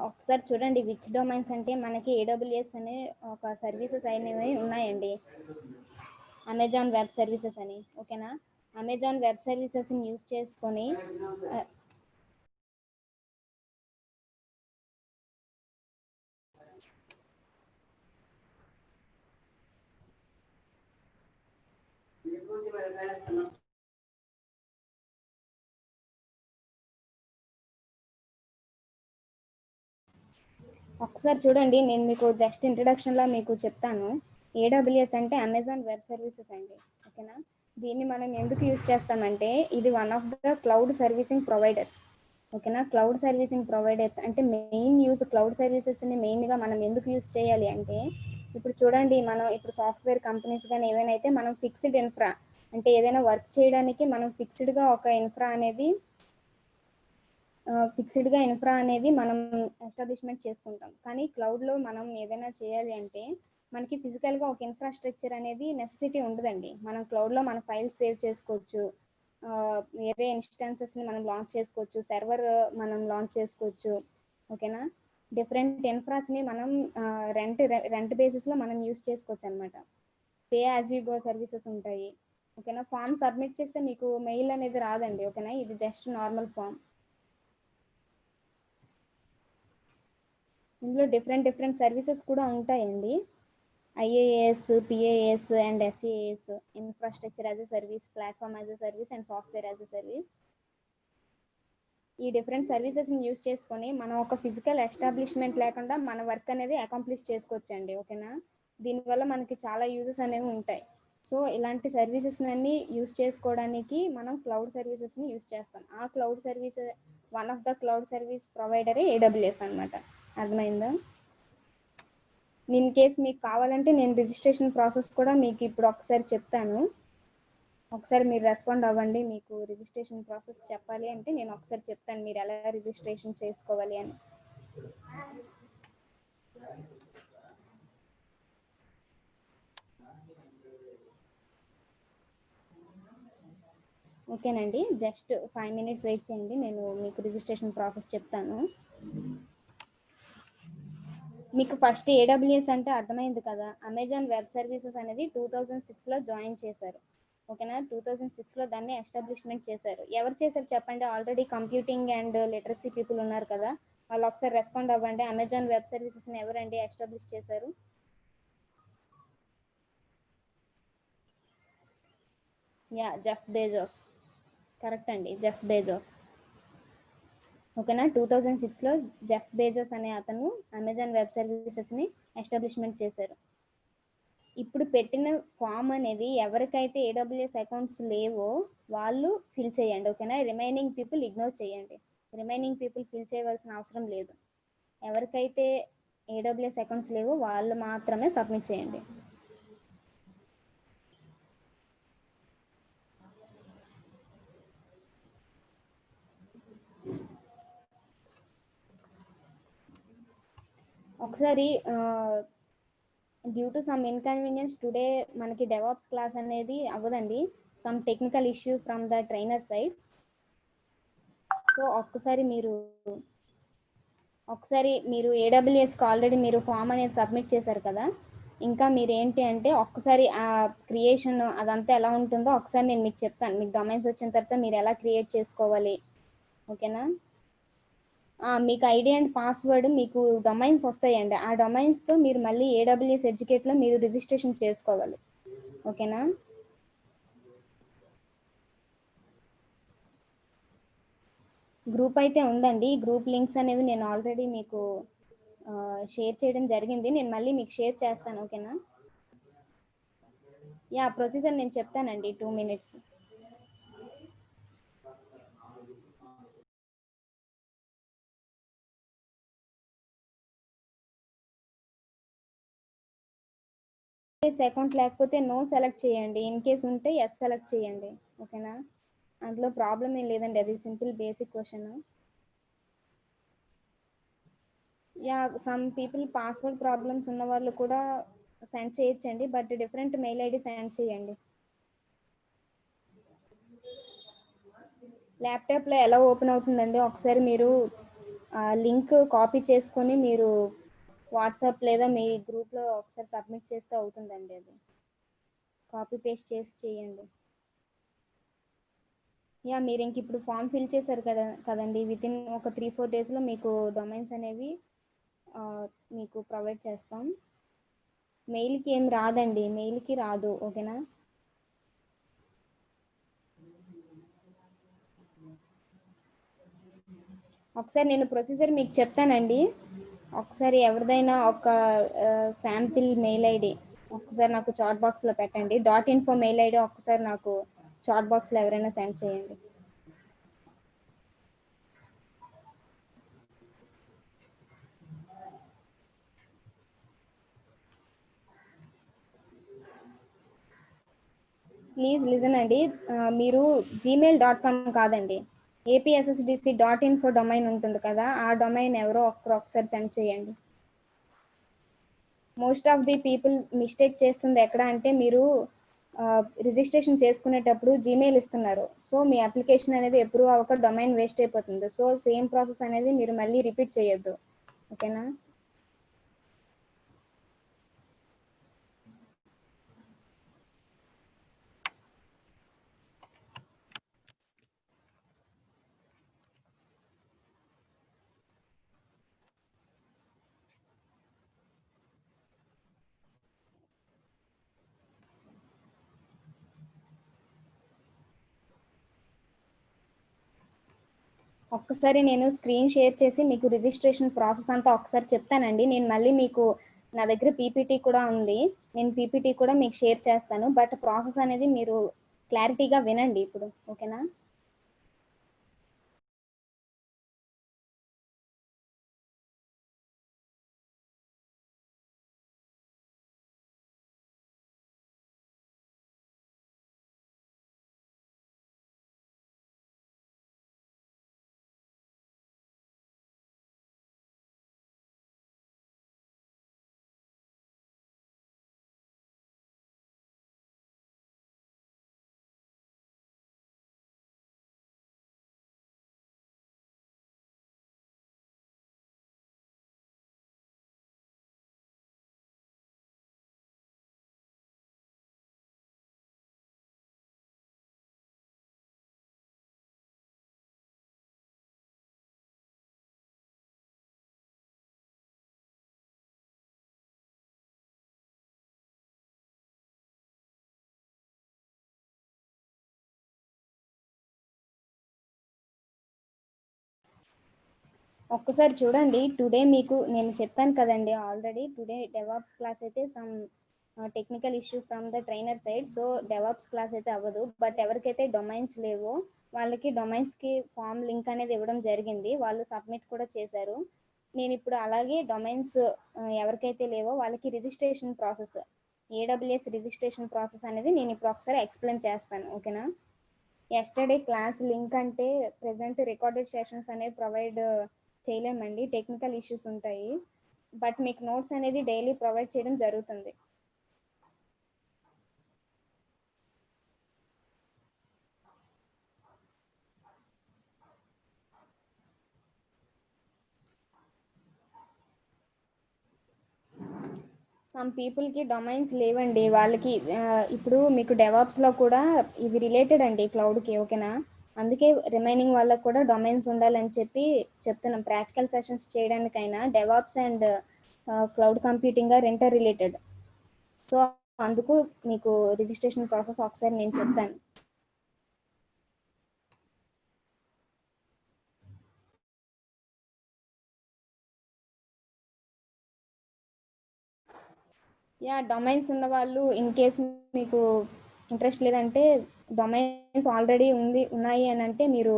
ఒకసారి చూడండి, విచ్ డొమైన్స్ అంటే మనకి ఏడబ్ల్యూఎస్ అనే ఒక సర్వీసెస్ అనేవి ఉన్నాయండి, అమెజాన్ వెబ్ సర్వీసెస్ అని, ఓకేనా. అమెజాన్ వెబ్ సర్వీసెస్ని యూజ్ చేసుకొని ఒకసారి చూడండి, నేను మీకు జస్ట్ ఇంట్రడక్షన్లో మీకు చెప్తాను. ఏడబ్ల్యూఎస్ అంటే అమెజాన్ వెబ్ సర్వీసెస్ అండి, ఓకేనా. దీన్ని మనం ఎందుకు యూజ్ చేస్తామంటే ఇది one of the cloud servicing providers, ఓకేనా. క్లౌడ్ సర్వీసింగ్ ప్రొవైడర్స్ అంటే మెయిన్ యూజ్ క్లౌడ్ సర్వీసెస్ని మెయిన్గా మనం ఎందుకు యూజ్ చేయాలి అంటే, ఇప్పుడు చూడండి, మనం ఇప్పుడు సాఫ్ట్వేర్ కంపెనీస్ కానీ ఏవైనా అయితే మనం ఫిక్స్డ్ ఇన్ఫ్రా, అంటే ఏదైనా వర్క్ చేయడానికి మనం ఫిక్స్డ్గా ఒక ఇన్ఫ్రా అనేది మనం ఎస్టాబ్లిష్మెంట్ చేసుకుంటాం. కానీ క్లౌడ్లో మనం ఏదైనా చేయాలి అంటే మనకి ఫిజికల్గా ఒక ఇన్ఫ్రాస్ట్రక్చర్ అనేది నెసెసిటీ ఉండదండి. మనం క్లౌడ్లో మన ఫైల్స్ సేవ్ చేసుకోవచ్చు, వేరే ఇన్స్టాన్సెస్ని మనం లాంచ్ చేసుకోవచ్చు, సర్వర్ మనం లాంచ్ చేసుకోవచ్చు, ఓకేనా. డిఫరెంట్ ఇన్ఫ్రాస్ని మనం రెంట్ బేసిస్లో మనం యూస్ చేసుకోవచ్చు అనమాట. Pay as you go services ఉంటాయి, ఓకేనా. ఫామ్ సబ్మిట్ చేస్తే మీకు మెయిల్ అనేది రాదండి, ఓకేనా. ఇది జస్ట్ నార్మల్ ఫామ్. ఇందులో డిఫరెంట్ సర్వీసెస్ కూడా ఉంటాయండి. IAS, PAS and SAs, infrastructure as a service, platform as a service and software as a service. ఈ డిఫరెంట్ సర్వీసెస్ని యూజ్ చేసుకొని మనం ఒక ఫిజికల్ ఎస్టాబ్లిష్మెంట్ లేకుండా మన వర్క్ అనేది అకాంప్లిష్ చేసుకోవచ్చు అండి, ఓకేనా. దీనివల్ల మనకి చాలా యూజెస్ అనేవి ఉంటాయి. సో ఇలాంటి సర్వీసెస్ అన్ని యూజ్ చేసుకోవడానికి మనం క్లౌడ్ సర్వీసెస్ని యూజ్ చేస్తాం. ఆ cloud service one of the cloud service ప్రొవైడరే ఏడబ్ల్యూఎస్ అనమాట. అర్థమైందా? ఇన్ కేస్ మీకు కావాలంటే నేను రిజిస్ట్రేషన్ ప్రాసెస్ కూడా మీకు ఇప్పుడు ఒకసారి చెప్తాను. ఒకసారి మీరు రెస్పాండ్ అవ్వండి. మీకు రిజిస్ట్రేషన్ ప్రాసెస్ చెప్పాలి అంటే నేను ఒకసారి చెప్తాను మీరు ఎలా రిజిస్ట్రేషన్ చేసుకోవాలి అని. ఓకేనండి, జస్ట్ 5 minutes వెయిట్ చేయండి, నేను మీకు రిజిస్ట్రేషన్ ప్రాసెస్ చెప్తాను. మీకు ఫస్ట్ ఏడబ్ల్యూఎస్ అంటే అర్థమైంది కదా. అమెజాన్ వెబ్ సర్వీసెస్ అనేది 2006లో జాయిన్ చేశారు, ఓకేనా. 2006లో దాన్ని ఎస్టాబ్లిష్మెంట్ చేశారు. ఎవరు చేశారు చెప్పండి? Already computing and literacy people ఉన్నారు కదా, వాళ్ళు ఒకసారి రెస్పాండ్ అవ్వండి. అమెజాన్ వెబ్ సర్వీసెస్ని ఎవరండి ఎస్టాబ్లిష్ చేశారు? Yeah, Jeff Bezos. కరెక్ట్ అండి, జెఫ్ బెజోస్, ఓకేనా. 2006లో జెఫ్ బెజోస్ అనే అతను అమెజాన్ వెబ్ సర్వీసెస్ని ఎస్టాబ్లిష్మెంట్ చేశారు. ఇప్పుడు పెట్టిన ఫామ్ అనేది ఎవరికైతే ఏడబ్ల్యూఎస్ అకౌంట్స్ లేవో వాళ్ళు ఫిల్ చేయండి, ఓకేనా. రిమైనింగ్ పీపుల్ ఇగ్నోర్ చేయండి. రిమైనింగ్ పీపుల్ ఫిల్ చేయవలసిన అవసరం లేదు. ఎవరికైతే ఏడబ్ల్యూఎస్ అకౌంట్స్ లేవో వాళ్ళు మాత్రమే సబ్మిట్ చేయండి. ఒకసారి due to some inconvenience today మనకి డెవాప్స్ క్లాస్ అనేది అవ్వదండి, some technical issue from the trainer side. So ఒకసారి మీరు ఏడబ్ల్యూఎస్కి ఆల్రెడీ మీరు ఫామ్ అనేది సబ్మిట్ చేశారు కదా, ఇంకా మీరేంటి అంటే ఒక్కసారి ఆ క్రియేషన్ అదంతా ఎలా ఉంటుందో ఒకసారి నేను మీకు చెప్తాను. మీకు డొమైన్స్ వచ్చిన తర్వాత మీరు ఎలా క్రియేట్ చేసుకోవాలి. ఓకేనా? మీకు ఐడి అండ్ పాస్వర్డ్ మీకు డొమైన్స్ వస్తాయండి. ఆ డొమైన్స్‌తో మీరు మళ్ళీ ఏడబ్ల్యూఎస్ ఎడ్యుకేట్‌లో మీరు రిజిస్ట్రేషన్ చేసుకోవాలి. ఓకేనా? గ్రూప్ అయితే ఉందండి. ఈ గ్రూప్ లింక్స్ అనేవి నేను ఆల్రెడీ మీకు షేర్ చేయడం జరిగింది. నేను మళ్ళీ మీకు షేర్ చేస్తాను. ఓకేనా? ప్రొసీజర్ నేను చెప్తానండి 2 మినిట్స్. అకౌంట్ లేకపోతే నో సెలెక్ట్ చేయండి. ఇన్ కేస్ ఉంటే ఎస్ సెలెక్ట్ చేయండి. ఓకేనా? అందులో ప్రాబ్లం ఏం లేదండి. అది simple basic question. Some people password problems ఉన్న వాళ్ళు కూడా సెండ్ చేయొచ్చండి. But different mail ID send చేయండి. ల్యాప్టాప్లో ఎలా ఓపెన్ అవుతుందండి, ఒకసారి మీరు లింక్ కాపీ చేసుకొని మీరు వాట్సాప్ లేదా మీ గ్రూప్లో ఒకసారి సబ్మిట్ చేస్తే అవుతుందండి. అది కాపీ పేస్ట్ చేసి చేయండి. మీరు ఇంక ఇప్పుడు ఫామ్ ఫిల్ చేశారు కదండి. వితిన్ ఒక 3-4 డేస్లో మీకు డొమైన్స్ అనేవి ఆ, మీకు ప్రొవైడ్ చేస్తాం. మెయిల్కి ఏం రాదండి, మెయిల్కి రాదు. ఓకేనా? ఒకసారి నేను ప్రొసీజర్ మీకు చెప్తానండి. ఒకసారి ఎవరిదైనా ఒక శాంపిల్ మెయిల్ ఐడి ఒకసారి నాకు చాట్ బాక్స్లో పెట్టండి. .info మెయిల్ ఐడి ఒకసారి నాకు చాట్ బాక్స్లో ఎవరైనా సెండ్ చేయండి. ప్లీజ్ లిజన్ అండి. మీరు gmail.com కాదండి, APSSDC.info డొమైన్ ఉంటుంది కదా, ఆ డొమైన్ ఎవరో ఒకసారి సెండ్ చేయండి. Most of the people mistake చేస్తుంది ఎక్కడ అంటే మీరు రిజిస్ట్రేషన్ చేసుకునేటప్పుడు జీమెయిల్ ఇస్తున్నారు. సో మీ అప్లికేషన్ అనేది అప్రూవ్ అవ్వక డొమైన్ వేస్ట్ అయిపోతుంది. సో సేమ్ ప్రాసెస్ అనేది మీరు మళ్ళీ రిపీట్ చేయొద్దు. ఓకేనా? ఒక్కసారి నేను స్క్రీన్ షేర్ చేసి మీకు రిజిస్ట్రేషన్ ప్రాసెస్ అంతా ఒకసారి చెప్తానండి. నేను మళ్ళీ మీకు నా దగ్గర పీపీటీ కూడా ఉంది. నేను పీపీటీ కూడా మీకు షేర్ చేస్తాను. బట్ ప్రాసెస్ అనేది మీరు క్లారిటీగా వినండి ఇప్పుడు. ఓకేనా? ఒక్కసారి చూడండి. టుడే మీకు నేను చెప్పాను కదండి ఆల్రెడీ. టుడే డెవాప్స్ క్లాస్ అయితే some technical issue from the trainer side. So DevOps class అయితే అవ్వదు. బట్ ఎవరికైతే డొమైన్స్ లేవో వాళ్ళకి డొమైన్స్కి ఫామ్ లింక్ అనేది ఇవ్వడం జరిగింది. వాళ్ళు సబ్మిట్ కూడా చేశారు. నేను ఇప్పుడు అలాగే డొమైన్స్ ఎవరికైతే లేవో వాళ్ళకి registration process, AWS registration process అనేది నేను ఇప్పుడు ఒకసారి ఎక్స్ప్లెయిన్ చేస్తాను. ఓకేనా? ఎస్టర్డే క్లాస్ లింక్ అంటే ప్రెసెంట్ రికార్డెడ్ సెషన్స్ అనేవి ప్రొవైడ్ చేయలేమండి, టెక్నికల్ ఇష్యూస్ ఉంటాయి. బట్ మీకు నోట్స్ అనేది డైలీ ప్రొవైడ్ చేయడం జరుగుతుంది. సమ్ పీపుల్కి డొమైన్స్ లేవండి వాళ్ళకి. ఇప్పుడు మీకు డెవాప్స్లో కూడా ఇవి రిలేటెడ్ అండి క్లౌడ్కి, ఓకేనా. అందుకే రిమైనింగ్ వాళ్ళకి కూడా డొమైన్స్ ఉండాలని చెప్పి చెప్తున్నాం. ప్రాక్టికల్ సెషన్స్ చేయడానికైనా DevOps and cloud computing are interrelated. So అందుకు మీకు రిజిస్ట్రేషన్ ప్రాసెస్ ఒకసారి నేను చెప్తాను. యా, డొమైన్స్ ఉన్న వాళ్ళు ఇన్ కేస్ మీకు ఇంట్రెస్ట్ లేదంటే, డొమైన్స్ ఆల్రెడీ ఉన్నాయి అని అంటే మీరు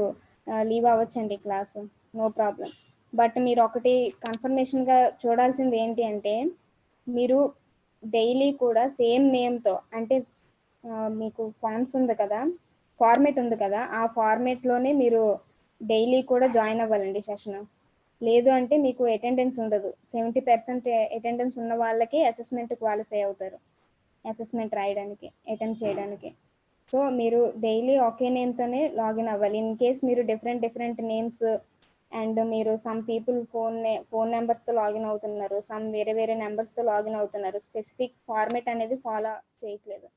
లీవ్ అవ్వచ్చండి క్లాసు, నో ప్రాబ్లం. బట్ మీరు ఒకటి కన్ఫర్మేషన్గా చూడాల్సింది ఏంటి అంటే, మీరు డైలీ కూడా సేమ్ నేమ్తో, అంటే మీకు ఫార్మ్స్ ఉంది కదా, ఫార్మేట్ ఉంది కదా, ఆ ఫార్మేట్లోనే మీరు డైలీ కూడా జాయిన్ అవ్వాలండి సెషన్. లేదు అంటే మీకు అటెండెన్స్ ఉండదు. 70% అటెండెన్స్ ఉన్న వాళ్ళకి అసెస్మెంట్ క్వాలిఫై అవుతారు, అసెస్మెంట్ రాయడానికి, అటెండ్ చేయడానికి. సో మీరు డైలీ ఒకే నేమ్తోనే లాగిన్ అవ్వాలి. ఇన్ కేస్ మీరు డిఫరెంట్ నేమ్స్ అండ్ మీరు సమ్ పీపుల్ ఫోన్ నెంబర్స్తో లాగిన్ అవుతున్నారు, సమ్ వేరే నెంబర్స్తో లాగిన్ అవుతున్నారు, స్పెసిఫిక్ ఫార్మేట్ అనేది ఫాలో చేయట్లేదు.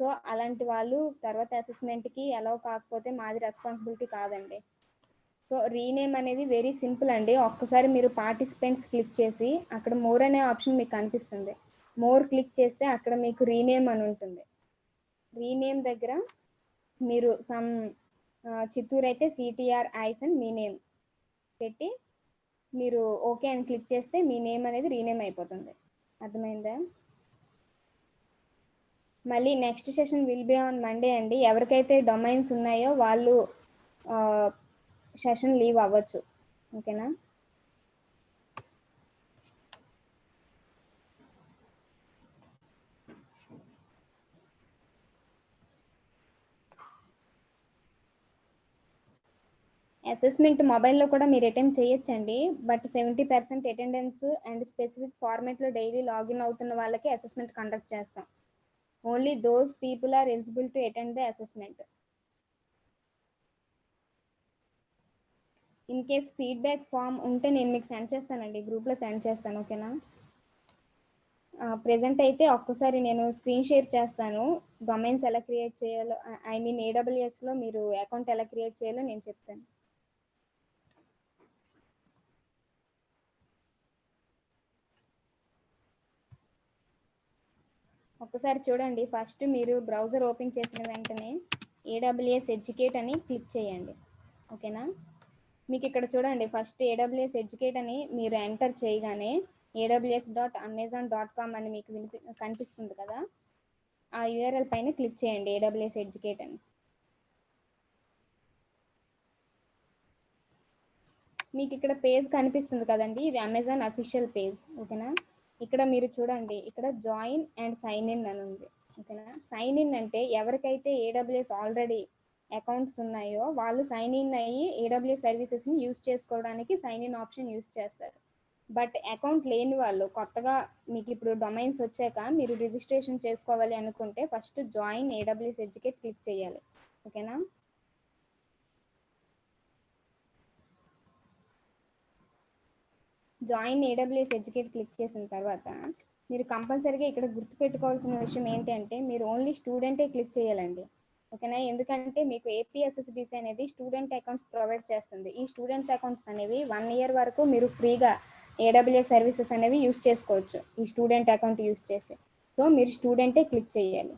సో అలాంటి వాళ్ళు తర్వాత అసెస్మెంట్కి అలౌ కాకపోతే మాది రెస్పాన్సిబిలిటీ కాదండి. సో రీనేమ్ అనేది వెరీ సింపుల్ అండి. ఒక్కసారి మీరు పార్టిసిపెంట్స్ క్లిక్ చేసి అక్కడ మోర్ అనే ఆప్షన్ మీకు కనిపిస్తుంది. మోర్ క్లిక్ చేస్తే అక్కడ మీకు రీనేమ్ అని ఉంటుంది. రీనేమ్ దగ్గర మీరు సమ్ చిత్తూరు అయితే సిటిఆర్ ఐఫన్ మీ నేమ్ పెట్టి మీరు ఓకే అని క్లిక్ చేస్తే మీ నేమ్ అనేది రీనేమ్ అయిపోతుంది. అర్థమైందా? మళ్ళీ next session will be on Monday అండి. ఎవరికైతే డొమైన్స్ ఉన్నాయో వాళ్ళు సెషన్ లీవ్ అవ్వచ్చు, ఓకేనా. అసెస్మెంట్ మొబైల్లో కూడా మీరు అటెంప్ట్ చేయొచ్చండి. బట్ 70% అటెండెన్స్ అండ్ స్పెసిఫిక్ ఫార్మేట్లో డైలీ లాగిన్ అవుతున్న వాళ్ళకి అసెస్మెంట్ కండక్ట్ చేస్తాం. Only those people are eligible to attend the assessment. In case feedback form ఉంటే నేను మీకు సెండ్ చేస్తానండి, గ్రూప్లో సెండ్ చేస్తాను, ఓకేనా. ప్రెజెంట్ అయితే ఒక్కసారి నేను స్క్రీన్ షేర్ చేస్తాను. డొమైన్స్ ఎలా క్రియేట్ చేయాలో, ఐ మీన్ ఏడబ్ల్యూఎస్లో మీరు అకౌంట్ ఎలా క్రియేట్ చేయాలో నేను చెప్తాను. ఒక్కసారి చూడండి. ఫస్ట్ మీరు బ్రౌజర్ ఓపెన్ చేసిన వెంటనే ఏడబ్ల్యూఎస్ ఎడ్యుకేట్ అని క్లిక్ చేయండి, ఓకేనా. మీకు ఇక్కడ చూడండి, ఫస్ట్ ఏడబ్ల్యూఎస్ ఎడ్యుకేట్ అని మీరు ఎంటర్ చేయగానే aws.amazon.com అని మీకు కనిపిస్తుంది కదా, ఆ యూఆర్ఎల్ పైన క్లిక్ చేయండి, ఏడబ్ల్యూఎస్ ఎడ్యుకేట్ అని. మీకు ఇక్కడ పేజ్ కనిపిస్తుంది కదండి, ఇది అమెజాన్ అఫీషియల్ పేజ్, ఓకేనా. ఇక్కడ మీరు చూడండి, ఇక్కడ జాయిన్ అండ్ సైన్ ఇన్ అని ఉంది, ఓకేనా. సైన్ ఇన్ అంటే ఎవరికైతే ఏడబ్ల్యూఎస్ ఆల్రెడీ అకౌంట్స్ ఉన్నాయో వాళ్ళు సైన్ ఇన్ అయ్యి ఏడబ్ల్యూఎస్ సర్వీసెస్ని యూజ్ చేసుకోవడానికి సైన్ ఇన్ ఆప్షన్ యూజ్ చేస్తారు. బట్ అకౌంట్ లేని వాళ్ళు, కొత్తగా మీకు ఇప్పుడు డొమైన్స్ వచ్చాక మీరు రిజిస్ట్రేషన్ చేసుకోవాలి అనుకుంటే first join AWS educate click చేయాలి, ఓకేనా. జాయిన్ ఏడబ్ల్యూఎస్ ఎడ్యుకేట్ క్లిక్ చేసిన తర్వాత మీరు కంపల్సరీగా ఇక్కడ గుర్తుపెట్టుకోవాల్సిన విషయం ఏంటంటే మీరు ఓన్లీ స్టూడెంటే క్లిక్ చేయాలండి, ఓకేనా. ఎందుకంటే మీకు ఏపీఎస్ఎస్డిసి అనేది స్టూడెంట్ అకౌంట్స్ ప్రొవైడ్ చేస్తుంది. ఈ స్టూడెంట్స్ అకౌంట్స్ అనేవి 1 year వరకు మీరు ఫ్రీగా ఏడబ్ల్యూఎస్ సర్వీసెస్ అనేవి యూస్ చేసుకోవచ్చు ఈ స్టూడెంట్ అకౌంట్ యూస్ చేసి. సో మీరు స్టూడెంటే క్లిక్ చేయాలి.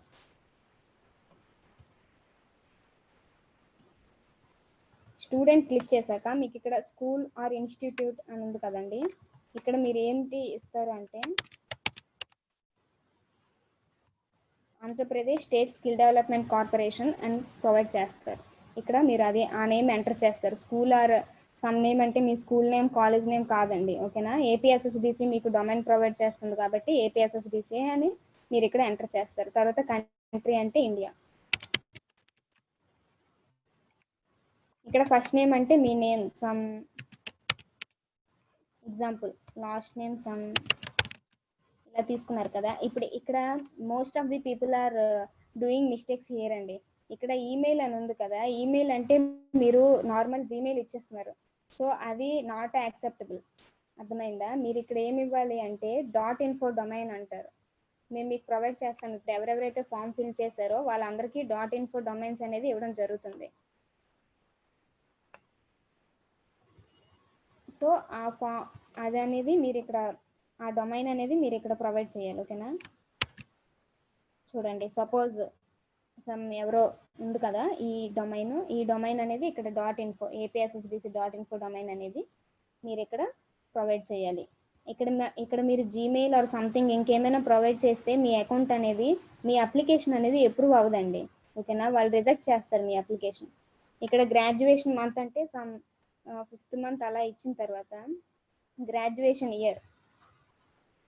స్టూడెంట్ క్లిక్ చేశాక మీకు ఇక్కడ స్కూల్ ఆర్ ఇన్స్టిట్యూట్ అని ఉంది కదండి, ఇక్కడ మీరు ఏంటి ఇస్తారు అంటే Andhra Pradesh state skill development corporation అని ప్రొవైడ్ చేస్తారు. ఇక్కడ మీరు అది ఆ నేమ్ ఎంటర్ చేస్తారు. స్కూల్ ఆర్ సమ్ నేమ్ అంటే మీ స్కూల్ నేమ్ కాలేజ్ నేమ్ కాదండి, ఓకేనా. ఏపీఎస్ఎస్డిసి మీకు డొమైన్ ప్రొవైడ్ చేస్తుంది కాబట్టి ఏపీఎస్ఎస్డిసి అని మీరు ఇక్కడ ఎంటర్ చేస్తారు. తర్వాత కంట్రీ అంటే ఇండియా. ఇక్కడ ఫస్ట్ నేమ్ అంటే మీ name, some example last name some ఇలా తీసుకున్నారు కదా. ఇప్పుడు ఇక్కడ most of the people are doing mistakes here అండి. ఇక్కడ ఈమెయిల్ అని ఉంది కదా, ఈమెయిల్ అంటే మీరు నార్మల్ జీమెయిల్ ఇచ్చేస్తున్నారు. సో అది నాట్ యాక్సెప్టబుల్, అర్థమైందా. మీరు ఇక్కడ ఏమి ఇవ్వాలి అంటే .info డొమైన్ అంటారు, మేము మీకు ప్రొవైడ్ చేస్తాను. ఇప్పుడు ఎవరెవరైతే ఫామ్ ఫిల్ చేశారో వాళ్ళందరికీ .info డొమైన్స్ అనేది ఇవ్వడం జరుగుతుంది. సో అదనేది మీరు ఇక్కడ ఆ డొమైన్ అనేది మీరు ఇక్కడ ప్రొవైడ్ చేయాలి. ఓకేనా? చూడండి, సపోజ్ ఎవరో ఉంది కదా ఈ డొమైన్ అనేది ఇక్కడ .info APSSDC.info డొమైన్ అనేది మీరు ఇక్కడ ప్రొవైడ్ చేయాలి. ఇక్కడ మీరు జీమెయిల్ ఆర్ సంథింగ్ ఇంకేమైనా ప్రొవైడ్ చేస్తే మీ అకౌంట్ అనేది మీ అప్లికేషన్ అనేది అప్రూవ్ అవ్వదండి. ఓకేనా? వాళ్ళు రిజెక్ట్ చేస్తారు మీ అప్లికేషన్. ఇక్కడ గ్రాడ్యుయేషన్ మంత్ అంటే ఫిఫ్త్ మంత్ అలా ఇచ్చిన తర్వాత గ్రాడ్యుయేషన్ ఇయర్.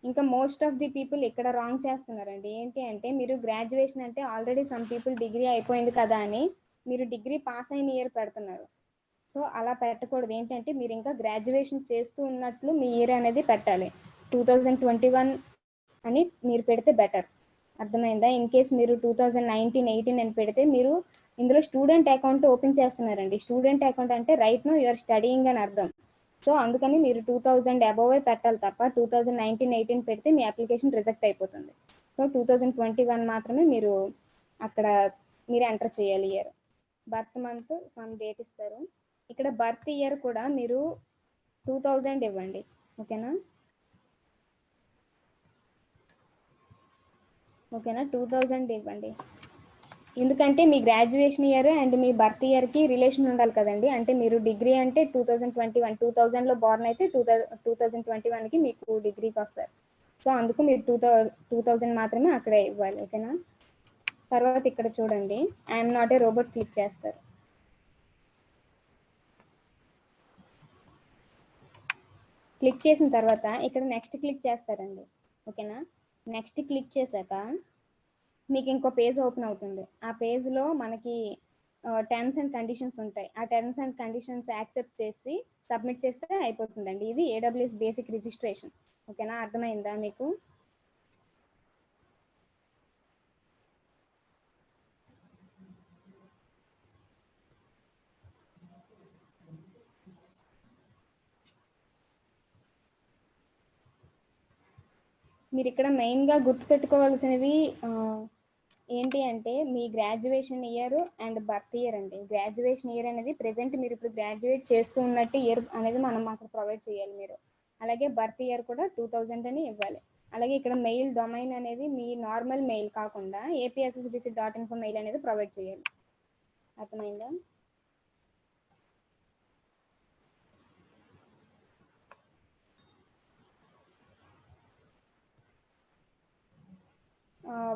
ఇంకా మోస్ట్ ఆఫ్ ది పీపుల్ ఇక్కడ రాంగ్ చేస్తున్నారండి. ఏంటి అంటే మీరు గ్రాడ్యుయేషన్ అంటే ఆల్రెడీ సమ్ పీపుల్ డిగ్రీ అయిపోయింది కదా అని మీరు డిగ్రీ పాస్ అయిన ఇయర్ పెడుతున్నారు. సో అలా పెట్టకూడదు. ఏంటంటే మీరు ఇంకా గ్రాడ్యుయేషన్ చేస్తూ ఉన్నట్లు మీ ఇయర్ అనేది పెట్టాలి. 2021 అని మీరు పెడితే బెటర్. అర్థమైందా? ఇన్ కేస్ మీరు 2019-18 అని పెడితే మీరు ఇందులో స్టూడెంట్ అకౌంట్ ఓపెన్ చేస్తున్నారండి. స్టూడెంట్ అకౌంట్ అంటే రైట్ నో యూఆర్ స్టడీయింగ్ అని అర్థం. సో అందుకని మీరు 2000 అబోవే పెట్టాలి తప్ప 2019-18 పెడితే మీ అప్లికేషన్ రిజెక్ట్ అయిపోతుంది. సో 2021 మాత్రమే మీరు అక్కడ ఎంటర్ చేయాలి year. Birth month some date ఇస్తారు. ఇక్కడ బర్త్ ఇయర్ కూడా మీరు 2000 ఇవ్వండి. ఓకేనా? 2000 ఇవ్వండి. ఎందుకంటే మీ గ్రాడ్యుయేషన్ ఇయర్ అండ్ మీ బర్త్ ఇయర్కి రిలేషన్ ఉండాలి కదండి. అంటే మీరు డిగ్రీ అంటే 2021 2000లో బోర్న్ అయితే 2021కి మీకు డిగ్రీకి వస్తారు. సో అందుకు మీరు 2000 మాత్రమే అక్కడే ఇవ్వాలి. ఓకేనా? తర్వాత ఇక్కడ చూడండి, I'm not a robot click చేస్తారు. క్లిక్ చేసిన తర్వాత ఇక్కడ నెక్స్ట్ క్లిక్ చేస్తారండి. ఓకేనా? నెక్స్ట్ క్లిక్ చేశాక మీకు ఇంకో పేజ్ ఓపెన్ అవుతుంది. ఆ పేజ్లో మనకి టర్మ్స్ అండ్ కండిషన్స్ ఉంటాయి. ఆ టర్మ్స్ అండ్ కండిషన్స్ యాక్సెప్ట్ చేసి సబ్మిట్ చేస్తే అయిపోతుందండి. ఇది AWS బేసిక్ రిజిస్ట్రేషన్. ఓకేనా? అర్థమైందా మీకు? మీరు ఇక్కడ మెయిన్గా గుర్తుపెట్టుకోవాల్సినవి ఏంటి అంటే మీ graduation year and birth year అండి. గ్రాడ్యుయేషన్ ఇయర్ అనేది ప్రెసెంట్ మీరు ఇప్పుడు గ్రాడ్యుయేట్ చేస్తూ ఉన్నట్టు ఇయర్ అనేది మనం అక్కడ ప్రొవైడ్ చేయాలి మీరు. అలాగే బర్త్ ఇయర్ కూడా 2000 అని ఇవ్వాలి. అలాగే ఇక్కడ మెయిల్ డొమైన్ అనేది మీ నార్మల్ మెయిల్ కాకుండా APSSDC.info మెయిల్ అనేది ప్రొవైడ్ చేయాలి. అర్థమైందా?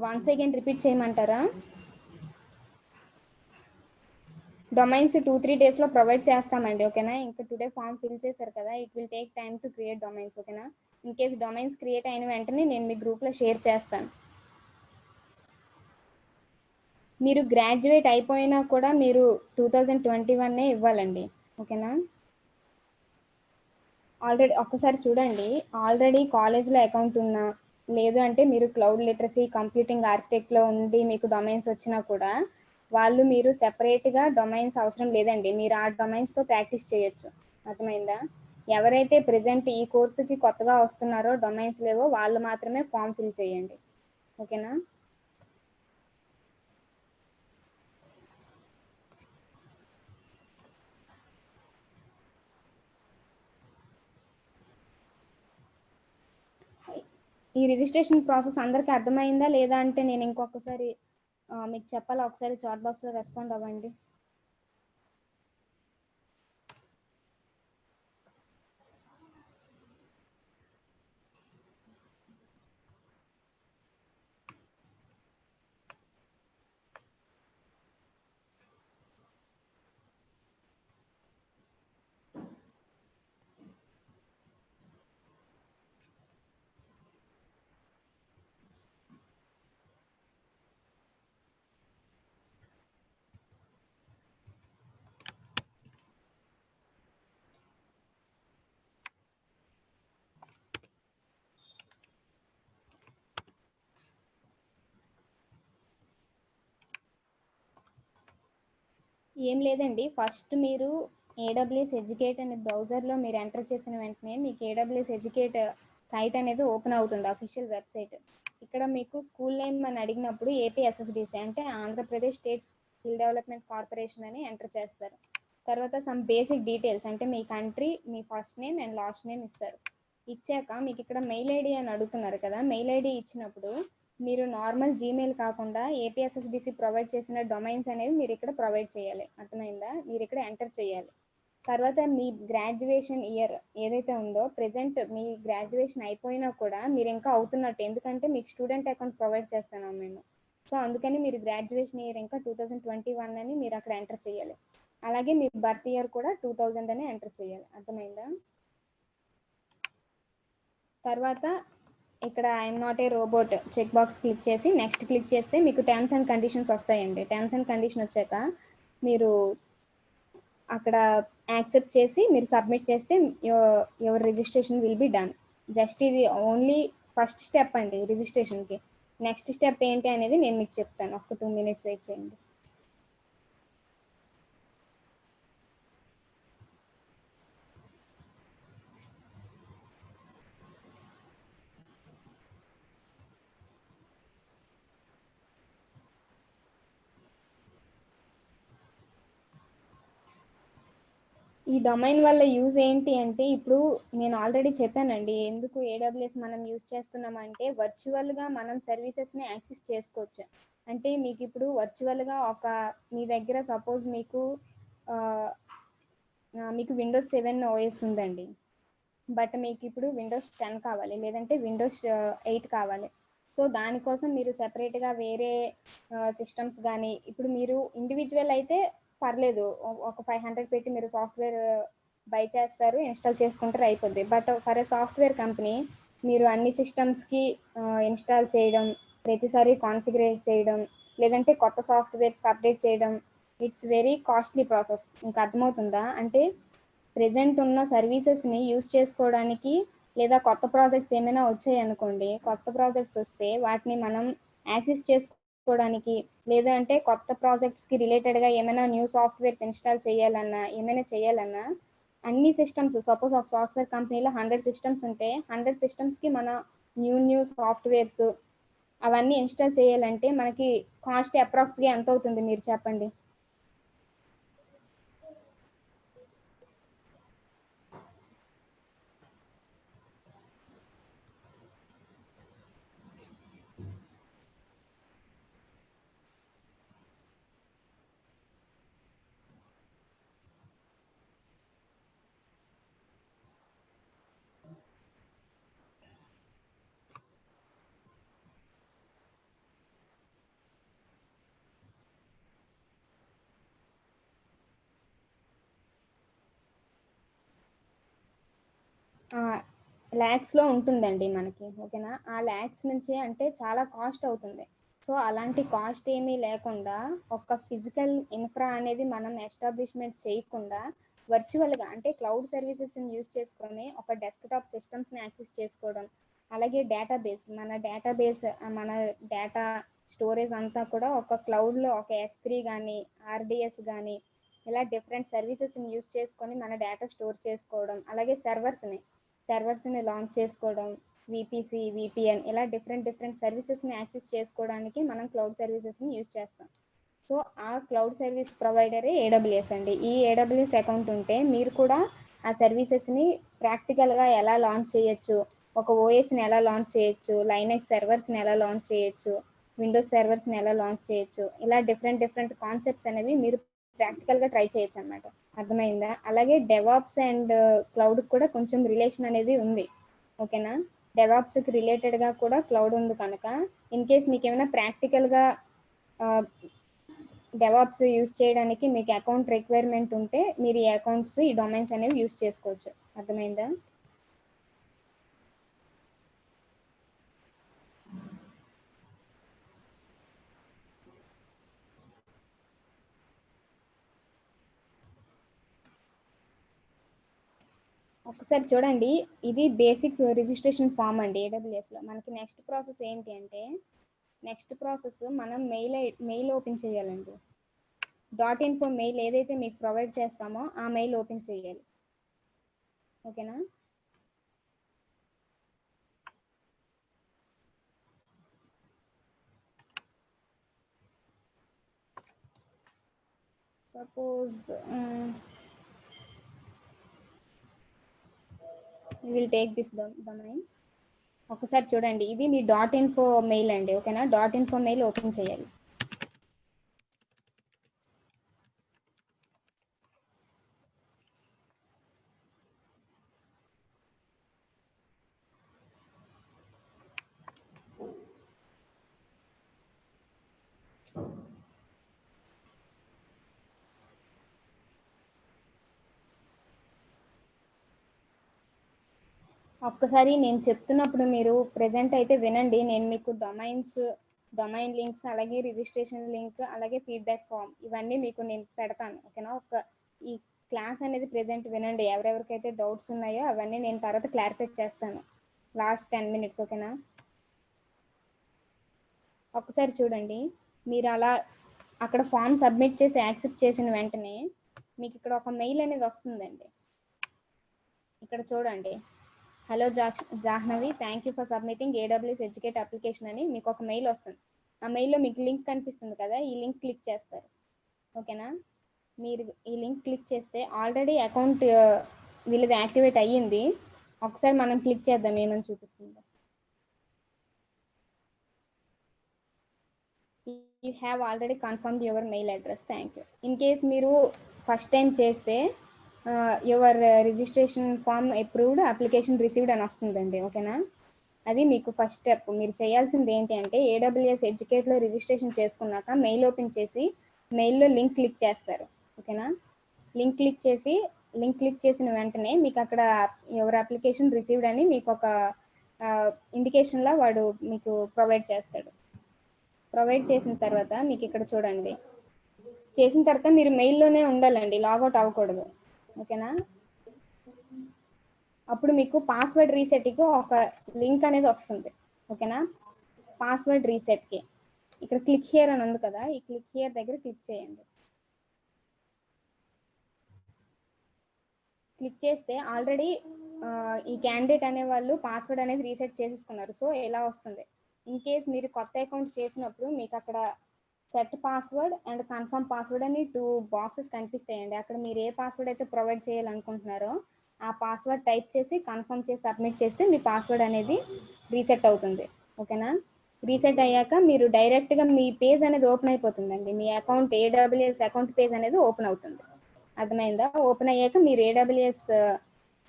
వన్స్ అగైన్ రిపీట్ చేయమంటారా? డొమైన్స్ 2-3 డేస్లో ప్రొవైడ్ చేస్తామండి. ఓకేనా? ఇంకా టుడే ఫామ్ ఫిల్ చేశారు కదా, it will take time to create domains. ఓకేనా? ఇన్ కేస్ డొమైన్స్ క్రియేట్ అయిన వెంటనే నేను మీ గ్రూప్లో షేర్ చేస్తాను. మీరు గ్రాడ్యుయేట్ అయిపోయినా కూడా మీరు 2021 ఇవ్వాలండి. ఓకేనా? ఆల్రెడీ ఒక్కసారి చూడండి, ఆల్రెడీ కాలేజ్లో అకౌంట్ ఉన్నా లేదు అంటే మీరు క్లౌడ్ లిటరసీ కంప్యూటింగ్ ఆర్కిటెక్ట్లో ఉండి మీకు డొమైన్స్ వచ్చినా కూడా వాళ్ళు మీరు సెపరేట్గా డొమైన్స్ అవసరం లేదండి. మీరు ఆ డొమైన్స్తో ప్రాక్టీస్ చేయొచ్చు. అర్థమైందా? ఎవరైతే ప్రెజెంట్ ఈ కోర్సుకి కొత్తగా వస్తున్నారో డొమైన్స్ లేవో వాళ్ళు మాత్రమే ఫామ్ ఫిల్ చేయండి. ఓకేనా? ఈ రిజిస్ట్రేషన్ ప్రాసెస్ అందరికీ అర్థమైందా లేదా అంటే నేను ఇంకొకసారి మీకు చెప్పాలా? ఒకసారి చాట్ బాక్స్లో రెస్పాండ్ అవ్వండి. ఏం లేదండి, ఫస్ట్ మీరు AWS ఎడ్యుకేట్ అనే బ్రౌజర్లో మీరు ఎంటర్ చేసిన వెంటనే మీకు AWS ఎడ్యుకేట్ సైట్ అనేది ఓపెన్ అవుతుంది, అఫీషియల్ వెబ్సైట్. ఇక్కడ మీకు స్కూల్ నేమ్ అని అడిగినప్పుడు ఏపీఎస్ఎస్డిసి అంటే Andhra Pradesh state skill development corporation అని ఎంటర్ చేస్తారు. తర్వాత సమ్ బేసిక్ డీటెయిల్స్ అంటే మీ country, me first name and last name ఇస్తారు. ఇచ్చాక మీకు ఇక్కడ మెయిల్ ఐడి అని అడుగుతున్నారు కదా, మెయిల్ ఐడి ఇచ్చినప్పుడు మీరు నార్మల్ జీమెయిల్ కాకుండా ఏపీఎస్ఎస్డిసి ప్రొవైడ్ చేసిన డొమైన్స్ అనేవి మీరు ఇక్కడ ప్రొవైడ్ చేయాలి. అర్థమైందా? మీరు ఇక్కడ ఎంటర్ చేయాలి. తర్వాత మీ గ్రాడ్యుయేషన్ ఇయర్ ఏదైతే ఉందో ప్రెసెంట్ మీ గ్రాడ్యుయేషన్ అయిపోయినా కూడా మీరు ఇంకా అవుతున్నట్టు, ఎందుకంటే మీకు స్టూడెంట్ అకౌంట్ ప్రొవైడ్ చేస్తున్నాం మేము. సో అందుకని మీరు గ్రాడ్యుయేషన్ ఇయర్ ఇంకా 2021 అని మీరు అక్కడ ఎంటర్ చేయాలి. అలాగే మీ బర్త్ ఇయర్ కూడా 2000 అని ఎంటర్ చేయాలి. అర్థమైందా? తర్వాత ఇక్కడ I'm not a robot check box click చేసి నెక్స్ట్ క్లిక్ చేస్తే మీకు టర్మ్స్ అండ్ కండిషన్స్ వస్తాయండి. టర్మ్స్ అండ్ కండిషన్ వచ్చాక మీరు అక్కడ యాక్సెప్ట్ చేసి మీరు సబ్మిట్ చేస్తే your registration will be done. Just ఇది ఓన్లీ ఫస్ట్ స్టెప్ అండి రిజిస్ట్రేషన్కి. నెక్స్ట్ స్టెప్ ఏంటి అనేది నేను మీకు చెప్తాను. ఒక 2 minutes వెయిట్ చేయండి. ఈ డొమైన్ వల్ల యూజ్ ఏంటి అంటే, ఇప్పుడు నేను ఆల్రెడీ చెప్పానండి ఎందుకు ఏడబ్ల్యూఎస్ మనం యూజ్ చేస్తున్నామంటే వర్చువల్గా మనం సర్వీసెస్ని యాక్సెస్ చేసుకోవచ్చు. అంటే మీకు ఇప్పుడు వర్చువల్గా మీ దగ్గర సపోజ్ మీకు విండోస్ 7 ఓఎస్ ఉందండి, బట్ మీకు ఇప్పుడు విండోస్ 10 కావాలి, లేదంటే విండోస్ 8 కావాలి. సో దానికోసం మీరు సెపరేట్గా వేరే సిస్టమ్స్ కానీ, ఇప్పుడు మీరు ఇండివిజువల్ అయితే పర్లేదు, ఒక 500 పెట్టి మీరు సాఫ్ట్వేర్ బై చేస్తారు, ఇన్స్టాల్ చేసుకుంటారు, అయిపోద్ది. But for a software company మీరు అన్ని సిస్టమ్స్కి ఇన్స్టాల్ చేయడం, ప్రతిసారి కాన్ఫిగరేట్ చేయడం, లేదంటే కొత్త సాఫ్ట్వేర్స్కి అప్డేట్ చేయడం, ఇట్స్ వెరీ కాస్ట్లీ ప్రాసెస్. మీకు అర్థమవుతుందా? అంటే ప్రెజెంట్ ఉన్న సర్వీసెస్ని యూజ్ చేసుకోవడానికి, లేదా కొత్త ప్రాజెక్ట్స్ ఏమైనా వచ్చాయి అనుకోండి, కొత్త ప్రాజెక్ట్స్ వస్తే వాటిని మనం యాక్సెస్ చేసుకోవడానికి, లేదా అంటే కొత్త ప్రాజెక్ట్స్కి రిలేటెడ్గా ఏమైనా న్యూ సాఫ్ట్వేర్స్ ఇన్స్టాల్ చేయాలన్నా, ఏమైనా చేయాలన్నా అన్ని సిస్టమ్స్, సపోజ్ ఒక సాఫ్ట్వేర్ కంపెనీలో 100 సిస్టమ్స్ ఉంటే 100 సిస్టమ్స్కి మన న్యూ సాఫ్ట్వేర్స్ అవన్నీ ఇన్స్టాల్ చేయాలంటే మనకి కాస్ట్ అప్రాక్స్గా ఎంత అవుతుంది మీరు చెప్పండి? ల్యాక్స్లో ఉంటుందండి మనకి, ఓకేనా? ఆ ల్యాక్స్ నుంచి అంటే చాలా కాస్ట్ అవుతుంది. సో అలాంటి కాస్ట్ ఏమీ లేకుండా ఒక ఫిజికల్ ఇన్ఫ్రా అనేది మనం ఎస్టాబ్లిష్మెంట్ చేయకుండా వర్చువల్గా అంటే క్లౌడ్ సర్వీసెస్ని యూజ్ చేసుకొని ఒక డెస్క్టాప్ సిస్టమ్స్ని యాక్సెస్ చేసుకోవడం, అలాగే డేటాబేస్ మన డేటా స్టోరేజ్ అంతా కూడా ఒక క్లౌడ్లో ఒక S3 కానీ RDS కానీ ఇలా డిఫరెంట్ సర్వీసెస్ని యూజ్ చేసుకొని మన డేటా స్టోర్ చేసుకోవడం, అలాగే సర్వర్స్ని లాంచ్ చేసుకోవడం, విపిసి, విపిఎన్ ఇలా డిఫరెంట్ సర్వీసెస్ని యాక్సెస్ చేసుకోవడానికి మనం క్లౌడ్ సర్వీసెస్ని యూజ్ చేస్తాం. సో ఆ క్లౌడ్ సర్వీస్ ప్రొవైడరే ఏడబ్ల్యూఎస్ అండి. ఈ ఏడబ్ల్యూఎస్ అకౌంట్ ఉంటే మీరు కూడా ఆ సర్వీసెస్ని ప్రాక్టికల్గా ఎలా లాంచ్ చేయొచ్చు, ఒక ఓఎస్ని ఎలా లాంచ్ చేయొచ్చు, లైనక్స్ సర్వర్స్ని ఎలా లాంచ్ చేయొచ్చు, విండోస్ సర్వర్స్ని ఎలా లాంచ్ చేయొచ్చు, ఇలా డిఫరెంట్ కాన్సెప్ట్స్ అనేవి మీరు ప్రాక్టికల్గా ట్రై చేయొచ్చు అనమాట. అర్థమైందా? అలాగే డెవాప్స్ అండ్ క్లౌడ్ కూడా కొంచెం రిలేషన్ అనేది ఉంది, ఓకేనా? డెవాప్స్కి రిలేటెడ్గా కూడా క్లౌడ్ ఉంది కనుక ఇన్ కేస్ మీకు ఏమైనా ప్రాక్టికల్గా డెవాప్స్ యూజ్ చేయడానికి మీకు అకౌంట్ రిక్వైర్మెంట్ ఉంటే మీరు ఈ డొమైన్స్ అనేవి యూజ్ చేసుకోవచ్చు. అర్థమైందా? ఒకసారి చూడండి, ఇది బేసిక్ రిజిస్ట్రేషన్ ఫామ్ అండి ఏడబ్ల్యూఎస్లో. మనకి నెక్స్ట్ ప్రాసెస్ ఏంటి అంటే, మనం మెయిల్ ఓపెన్ చేయాలండి. .info మెయిల్ ఏదైతే మీకు ప్రొవైడ్ చేస్తామో ఆ మెయిల్ ఓపెన్ చేయాలి, ఓకేనా? Suppose will take this domain. ఒకసారి చూడండి, ఇది మీ డాట్ ఇన్ఫో మెయిల్ అండి. ఓకేనా, డాట్ ఇన్ఫో మెయిల్ ఓపెన్ చేయాలి. ఒక్కసారి నేను చెప్తున్నప్పుడు మీరు ప్రెజెంట్ అయితే వినండి. నేను మీకు డొమైన్ లింక్స్, అలాగే రిజిస్ట్రేషన్ లింక్, అలాగే ఫీడ్బ్యాక్ ఫామ్ ఇవన్నీ మీకు నేను పెడతాను. ఓకేనా, ఈ క్లాస్ అనేది ప్రెజెంట్ వినండి. ఎవరెవరికైతే డౌట్స్ ఉన్నాయో అవన్నీ నేను తర్వాత క్లారిఫై చేస్తాను లాస్ట్ 10 minutes. ఓకేనా, ఒక్కసారి చూడండి. మీరు అలా అక్కడ ఫామ్ సబ్మిట్ చేసి యాక్సెప్ట్ చేసిన వెంటనే మీకు ఇక్కడ ఒక మెయిల్ అనేది వస్తుందండి. ఇక్కడ చూడండి, hello Jahnavi, thank you for submitting AWS educate application అని మీకు ఒక మెయిల్ వస్తుంది. ఆ మెయిల్లో మీకు లింక్ కనిపిస్తుంది కదా, ఈ లింక్ క్లిక్ చేస్తారు. ఓకేనా, మీరు ఈ లింక్ క్లిక్ చేస్తే ఆల్రెడీ అకౌంట్ వీళ్ళది యాక్టివేట్ అయ్యింది. ఒకసారి మనం క్లిక్ చేద్దాం ఏమని చూపిస్తుందో. You have already confirmed your mail address, thank you. In case మీరు ఫస్ట్ టైం చేస్తే your registration form approved, application received అని వస్తుందండి. ఓకేనా, అది మీకు ఫస్ట్ స్టెప్. మీరు చేయాల్సింది ఏంటి అంటే ఏడబ్ల్యూఎస్ ఎడ్యుకేట్లో రిజిస్ట్రేషన్ చేసుకున్నాక మెయిల్ ఓపెన్ చేసి మెయిల్లో లింక్ క్లిక్ చేస్తారు. ఓకేనా, లింక్ క్లిక్ చేసిన వెంటనే మీకు అక్కడ యువర్ అప్లికేషన్ రిసీవ్డ్ అని మీకు ఒక ఇండికేషన్లా వాడు మీకు ప్రొవైడ్ చేస్తాడు. ప్రొవైడ్ చేసిన తర్వాత మీకు ఇక్కడ చూడండి, చేసిన తర్వాత మీరు మెయిల్లోనే ఉండాలండి, లాగౌట్ అవ్వకూడదు. ఓకేనా, అప్పుడు మీకు పాస్వర్డ్ రీసెట్కి ఒక లింక్ అనేది వస్తుంది. ఓకేనా, పాస్వర్డ్ రీసెట్కి ఇక్కడ క్లిక్ హియర్ అని ఉంది కదా, ఈ క్లిక్ హియర్ దగ్గర క్లిక్ చేయండి. క్లిక్ చేస్తే ఆల్రెడీ ఈ క్యాండిడేట్ అనే వాళ్ళు పాస్వర్డ్ అనేది రీసెట్ చేసేసుకున్నారు. సో ఎలా వస్తుంది, ఇన్ కేస్ మీరు కొత్త అకౌంట్ చేసినప్పుడు మీకు అక్కడ set password and confirm password అని 2 బాక్సెస్ కనిపిస్తాయండి. అక్కడ మీరు ఏ పాస్వర్డ్ అయితే ప్రొవైడ్ చేయాలనుకుంటున్నారో ఆ పాస్వర్డ్ టైప్ చేసి కన్ఫర్మ్ చేసి సబ్మిట్ చేస్తే మీ పాస్వర్డ్ అనేది రీసెట్ అవుతుంది. ఓకేనా, రీసెట్ అయ్యాక మీరు డైరెక్ట్గా మీ పేజ్ అనేది ఓపెన్ అయిపోతుందండి. మీ అకౌంట్ ఏడబ్ల్యూఎస్ అకౌంట్ పేజ్ అనేది ఓపెన్ అవుతుంది. అర్థమైందా, ఓపెన్ అయ్యాక మీరు ఏడబ్ల్యూఎస్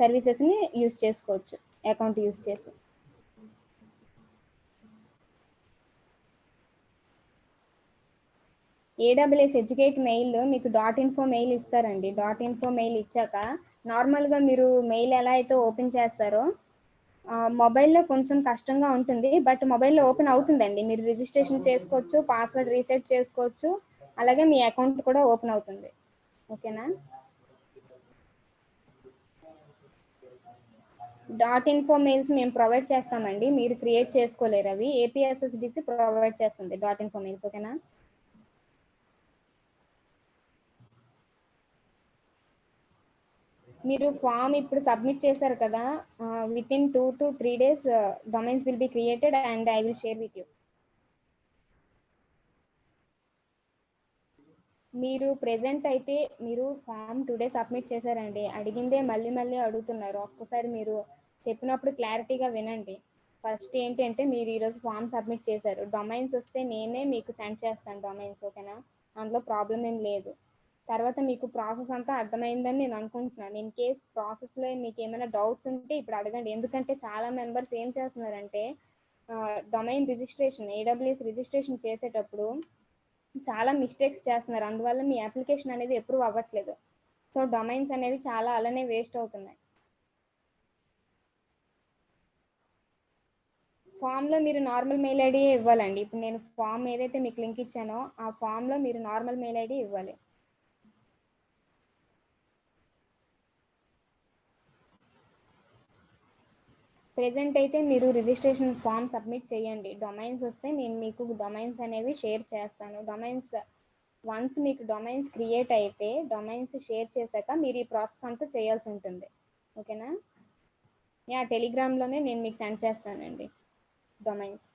సర్వీసెస్ని యూజ్ చేసుకోవచ్చు అకౌంట్ యూజ్ చేసి. ఏడబ్ల్యూఎస్ ఎడ్యుకేట్ మెయిల్ మీకు .info మెయిల్ ఇస్తారండి. .info మెయిల్ ఇచ్చాక నార్మల్గా మీరు మెయిల్ ఎలా అయితే ఓపెన్ చేస్తారో మొబైల్లో కొంచెం కష్టంగా ఉంటుంది, బట్ మొబైల్లో ఓపెన్ అవుతుందండి. మీరు రిజిస్ట్రేషన్ చేసుకోవచ్చు, పాస్వర్డ్ రీసెట్ చేసుకోవచ్చు, అలాగే మీ అకౌంట్ కూడా ఓపెన్ అవుతుంది. ఓకేనా, .info మెయిల్స్ మేము ప్రొవైడ్ చేస్తామండి, మీరు క్రియేట్ చేసుకోలేరు. అవి ఏపీఎస్ఎస్డిసి ప్రొవైడ్ చేస్తుంది .info మెయిల్స్. ఓకేనా, మీరు ఫామ్ ఇప్పుడు సబ్మిట్ చేశారు కదా, with in 2 to 3 days domains will be created and I will share with you. మీరు ప్రెజెంట్ అయితే మీరు ఫామ్ టుడే సబ్మిట్ చేశారండి, అడిగిందే మళ్ళీ మళ్ళీ అడుగుతున్నారు. ఒక్కసారి మీరు చెప్పినప్పుడు క్లారిటీగా వినండి. ఫస్ట్ ఏంటంటే మీరు ఈరోజు ఫామ్ సబ్మిట్ చేశారు, డొమైన్స్ వస్తే నేనే మీకు సెండ్ చేస్తాను డొమైన్స్. ఓకేనా, అందులో ప్రాబ్లం ఏం లేదు. తర్వాత మీకు ప్రాసెస్ అంతా అర్థమైందని నేను అనుకుంటున్నాను. ఇన్ కేస్ ప్రాసెస్లో మీకు ఏమైనా డౌట్స్ ఉంటే ఇప్పుడు అడగండి. ఎందుకంటే చాలా మెంబర్స్ ఏం చేస్తున్నారంటే డొమైన్ రిజిస్ట్రేషన్ ఏడబ్ల్యూఎస్ రిజిస్ట్రేషన్ చేసేటప్పుడు చాలా మిస్టేక్స్ చేస్తున్నారు, అందువల్ల మీ అప్లికేషన్ అనేది అప్రూవ్ అవ్వట్లేదు. సో డొమైన్స్ అనేవి చాలా అలానే వేస్ట్ అవుతున్నాయి. ఫామ్లో మీరు నార్మల్ మెయిల్ ఐడి ఇవ్వాలండి. ఇప్పుడు నేను ఫామ్ ఏదైతే మీకు లింక్ ఇచ్చానో ఆ ఫామ్లో మీరు నార్మల్ మెయిల్ ఐడి ఇవ్వాలి. ప్రెజెంట్ అయితే మీరు రిజిస్ట్రేషన్ ఫామ్ సబ్మిట్ చేయండి, డొమైన్స్ వస్తే నేను మీకు డొమైన్స్ అనేవి షేర్ చేస్తాను. వన్స్ మీకు డొమైన్స్ క్రియేట్ అయితే డొమైన్స్ షేర్ చేశాక మీరు ఈ ప్రాసెస్ అంతా చేయాల్సి ఉంటుంది. ఓకేనా, టెలిగ్రామ్లోనే నేను మీకు సెండ్ చేస్తానండి డొమైన్స్.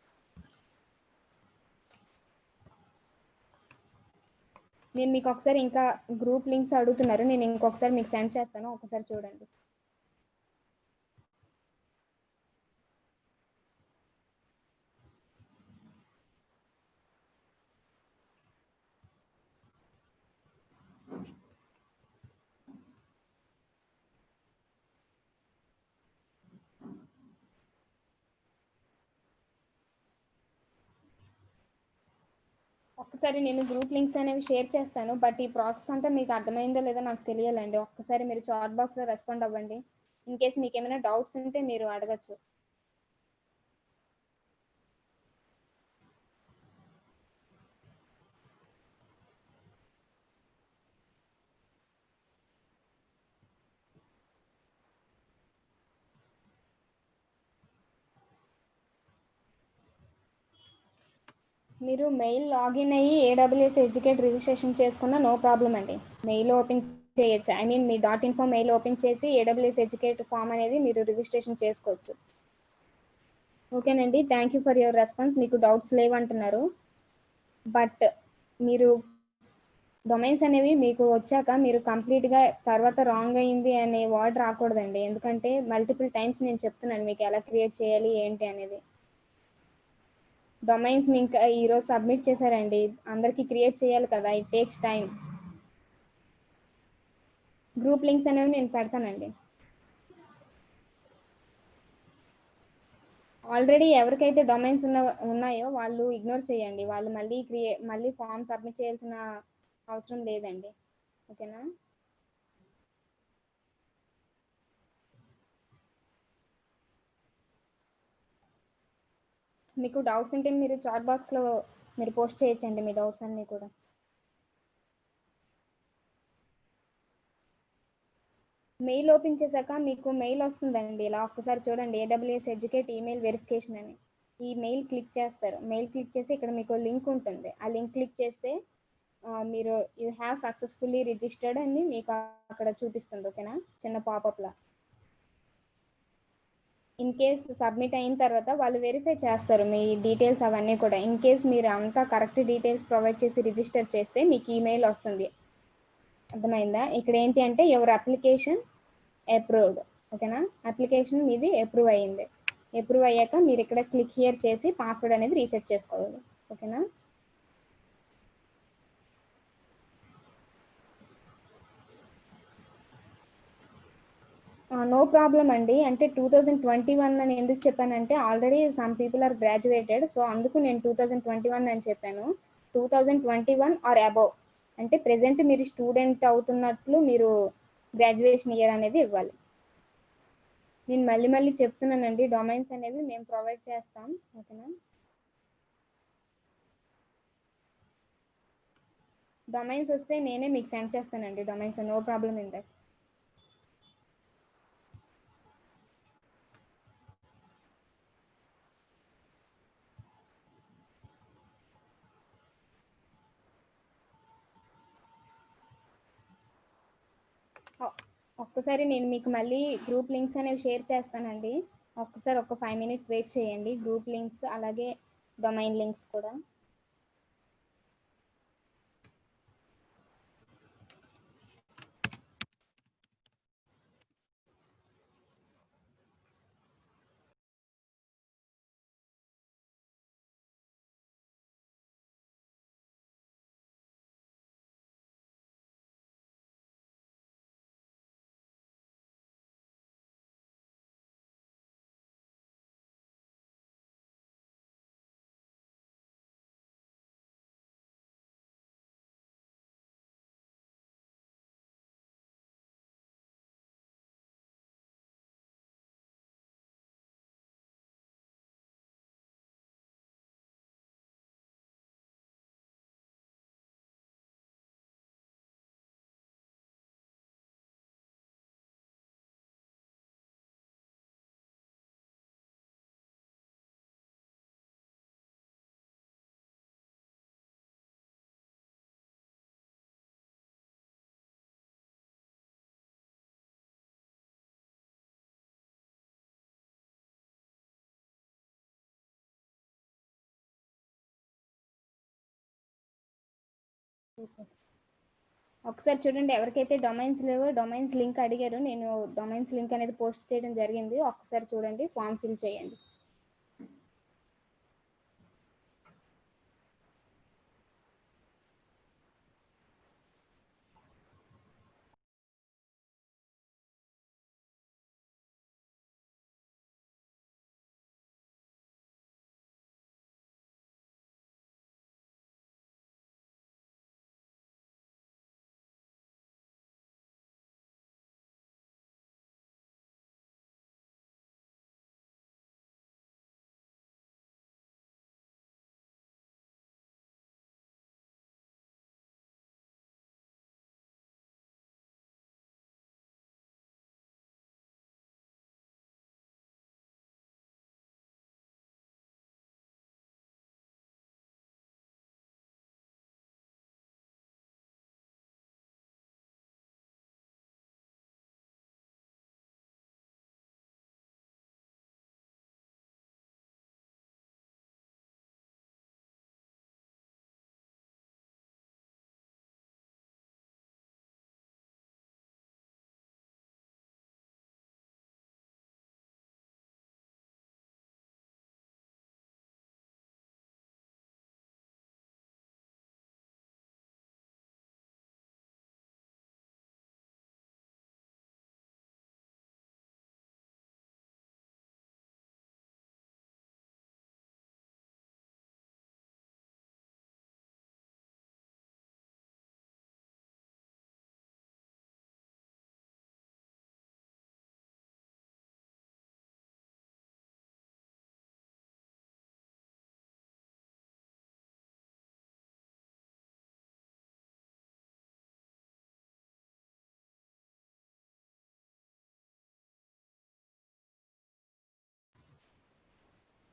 నేను మీకు ఒకసారి ఇంకా గ్రూప్ లింక్స్ అడుగుతున్నారు. నేను ఇంకొకసారి మీకు సెండ్ చేస్తాను. ఒకసారి చూడండి. ఒక్కసారి నేను గ్రూప్ లింక్స్ అనేవి షేర్ చేస్తాను. బట్ ఈ ప్రాసెస్ అంతా మీకు అర్థమైందో లేదో నాకు తెలియాలండి. ఒక్కసారి మీరు చాట్ బాక్స్లో రెస్పాండ్ అవ్వండి. ఇన్ కేస్ మీకు ఏమైనా డౌట్స్ ఉంటే మీరు అడగచ్చు. మీరు మెయిల్ లాగిన్ అయ్యి ఏడబ్ల్యూఎస్ ఎడ్యుకేట్ రిజిస్ట్రేషన్ చేసుకున్న నో ప్రాబ్లం అండి. మెయిల్ ఓపెన్ చేయొచ్చు. I mean me .info mail open చేసి ఏడబ్ల్యూఎస్ ఎడ్యుకేట్ ఫామ్ అనేది మీరు రిజిస్ట్రేషన్ చేసుకోవచ్చు. ఓకేనండి. Thank you for your response. మీకు డౌట్స్ లేవంటున్నారు. బట్ మీరు డొమైన్స్ అనేవి మీకు వచ్చాక మీరు కంప్లీట్గా తర్వాత రాంగ్ అయింది అనే వర్డ్ రాకూడదండి. ఎందుకంటే మల్టిపుల్ టైమ్స్ నేను చెప్తున్నాను మీకు ఎలా క్రియేట్ చేయాలి ఏంటి అనేది. డొమైన్స్ మీ ఇంకా ఈరోజు సబ్మిట్ చేశారండి. అందరికీ క్రియేట్ చేయాలి కదా, it takes time. Group links అనేవి నేను పెడతానండి. ఆల్రెడీ ఎవరికైతే డొమైన్స్ ఉన్నాయో వాళ్ళు ఇగ్నోర్ చేయండి. వాళ్ళు మళ్ళీ ఫామ్ సబ్మిట్ చేయాల్సిన అవసరం లేదండి. ఓకేనా? మీకు డౌట్స్ ఉంటే మీరు చాట్ బాక్స్లో మీరు పోస్ట్ చేయొచ్చండి మీ డౌట్స్ అన్నీ కూడా. మెయిల్ ఓపెన్ చేశాక మీకు మెయిల్ వస్తుందండి. ఇలా ఒక్కసారి చూడండి, ఏడబ్ల్యూఎస్ ఎడ్యుకేట్ ఈమెయిల్ వెరిఫికేషన్ అని. ఈ మెయిల్ క్లిక్ చేస్తారు. మెయిల్ క్లిక్ చేసి ఇక్కడ మీకు లింక్ ఉంటుంది. ఆ లింక్ క్లిక్ చేస్తే మీరు యూ హ్యావ్ సక్సెస్ఫుల్లీ రిజిస్టర్డ్ అని మీకు అక్కడ చూపిస్తుంది. ఓకేనా? చిన్న పాపప్లా. ఇన్ కేస్ సబ్మిట్ అయిన తర్వాత వాళ్ళు వెరిఫై చేస్తారు మీ డీటెయిల్స్ అవన్నీ కూడా. ఇన్ కేస్ మీరు అంతా కరెక్ట్ డీటెయిల్స్ ప్రొవైడ్ చేసి రిజిస్టర్ చేస్తే మీకు ఈమెయిల్ వస్తుంది. అర్థమైందా? ఇక్కడ ఏంటి అంటే యువర్ అప్లికేషన్ అప్రూవ్డ్. ఓకేనా? అప్లికేషన్ మీది అప్రూవ్ అయ్యింది. అప్రూవ్ అయ్యాక మీరు ఇక్కడ క్లిక్ హియర్ చేసి పాస్వర్డ్ అనేది రీసెట్ చేసుకోవాలి. ఓకేనా? నో ప్రాబ్లం అండి. అంటే 2021 అని ఎందుకు చెప్పానంటే already some people are graduated. So అందుకు నేను 2021 అని చెప్పాను. 2021 ఆర్ అబౌవ్ అంటే ప్రెసెంట్ మీరు స్టూడెంట్ అవుతున్నట్లు మీరు గ్రాడ్యుయేషన్ ఇయర్ అనేది ఇవ్వాలి. నేను మళ్ళీ మళ్ళీ చెప్తున్నానండి, డొమైన్స్ అనేవి మేము ప్రొవైడ్ చేస్తాం. ఓకేనా? డొమైన్స్ వస్తే నేనే మీకు సెండ్ చేస్తానండి. Domains no problem in that. ఒక్కసారి నేను మీకు మళ్ళీ గ్రూప్ లింక్స్ అనేవి షేర్ చేస్తానండి. ఒక్కసారి ఒక 5 minutes వెయిట్ చేయండి. గ్రూప్ లింక్స్ అలాగే డొమైన్ లింక్స్ కూడా. ఒకసారి చూడండి, ఎవరికైతే డొమైన్స్ లేవో డొమైన్స్ లింక్ అడిగారు, నేను డొమైన్స్ లింక్ అనేది పోస్ట్ చేయడం జరిగింది. ఒక్కసారి చూడండి, ఫామ్ ఫిల్ చేయండి.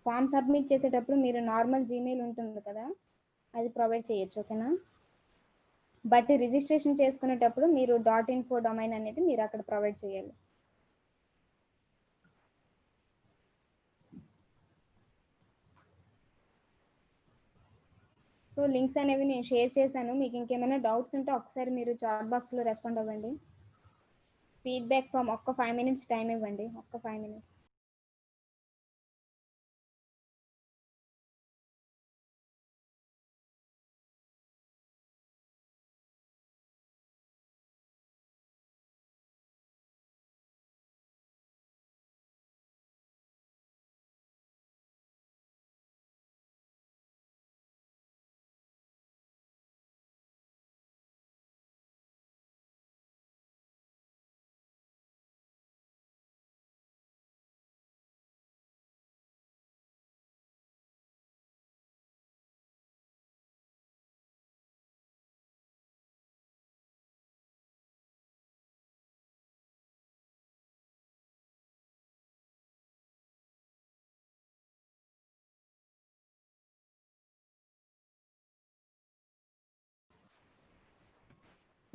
ఫామ్ సబ్మిట్ చేసేటప్పుడు మీరు నార్మల్ జీమెయిల్ ఉంటుంది కదా, అది ప్రొవైడ్ చేయొచ్చు, ఓకేనా. బట్ రిజిస్ట్రేషన్ చేసుకునేటప్పుడు మీరు .info డొమైన్ అనేది మీరు అక్కడ ప్రొవైడ్ చేయాలి. సో లింక్స్ అనేవి నేను షేర్ చేశాను. మీకు ఇంకేమైనా డౌట్స్ ఉంటే ఒకసారి మీరు చాట్ బాక్స్లో రెస్పాండ్ అవ్వండి. ఫీడ్బ్యాక్ ఫామ్ ఒక్క 5 minutes టైం ఇవ్వండి, ఒక్క 5 minutes.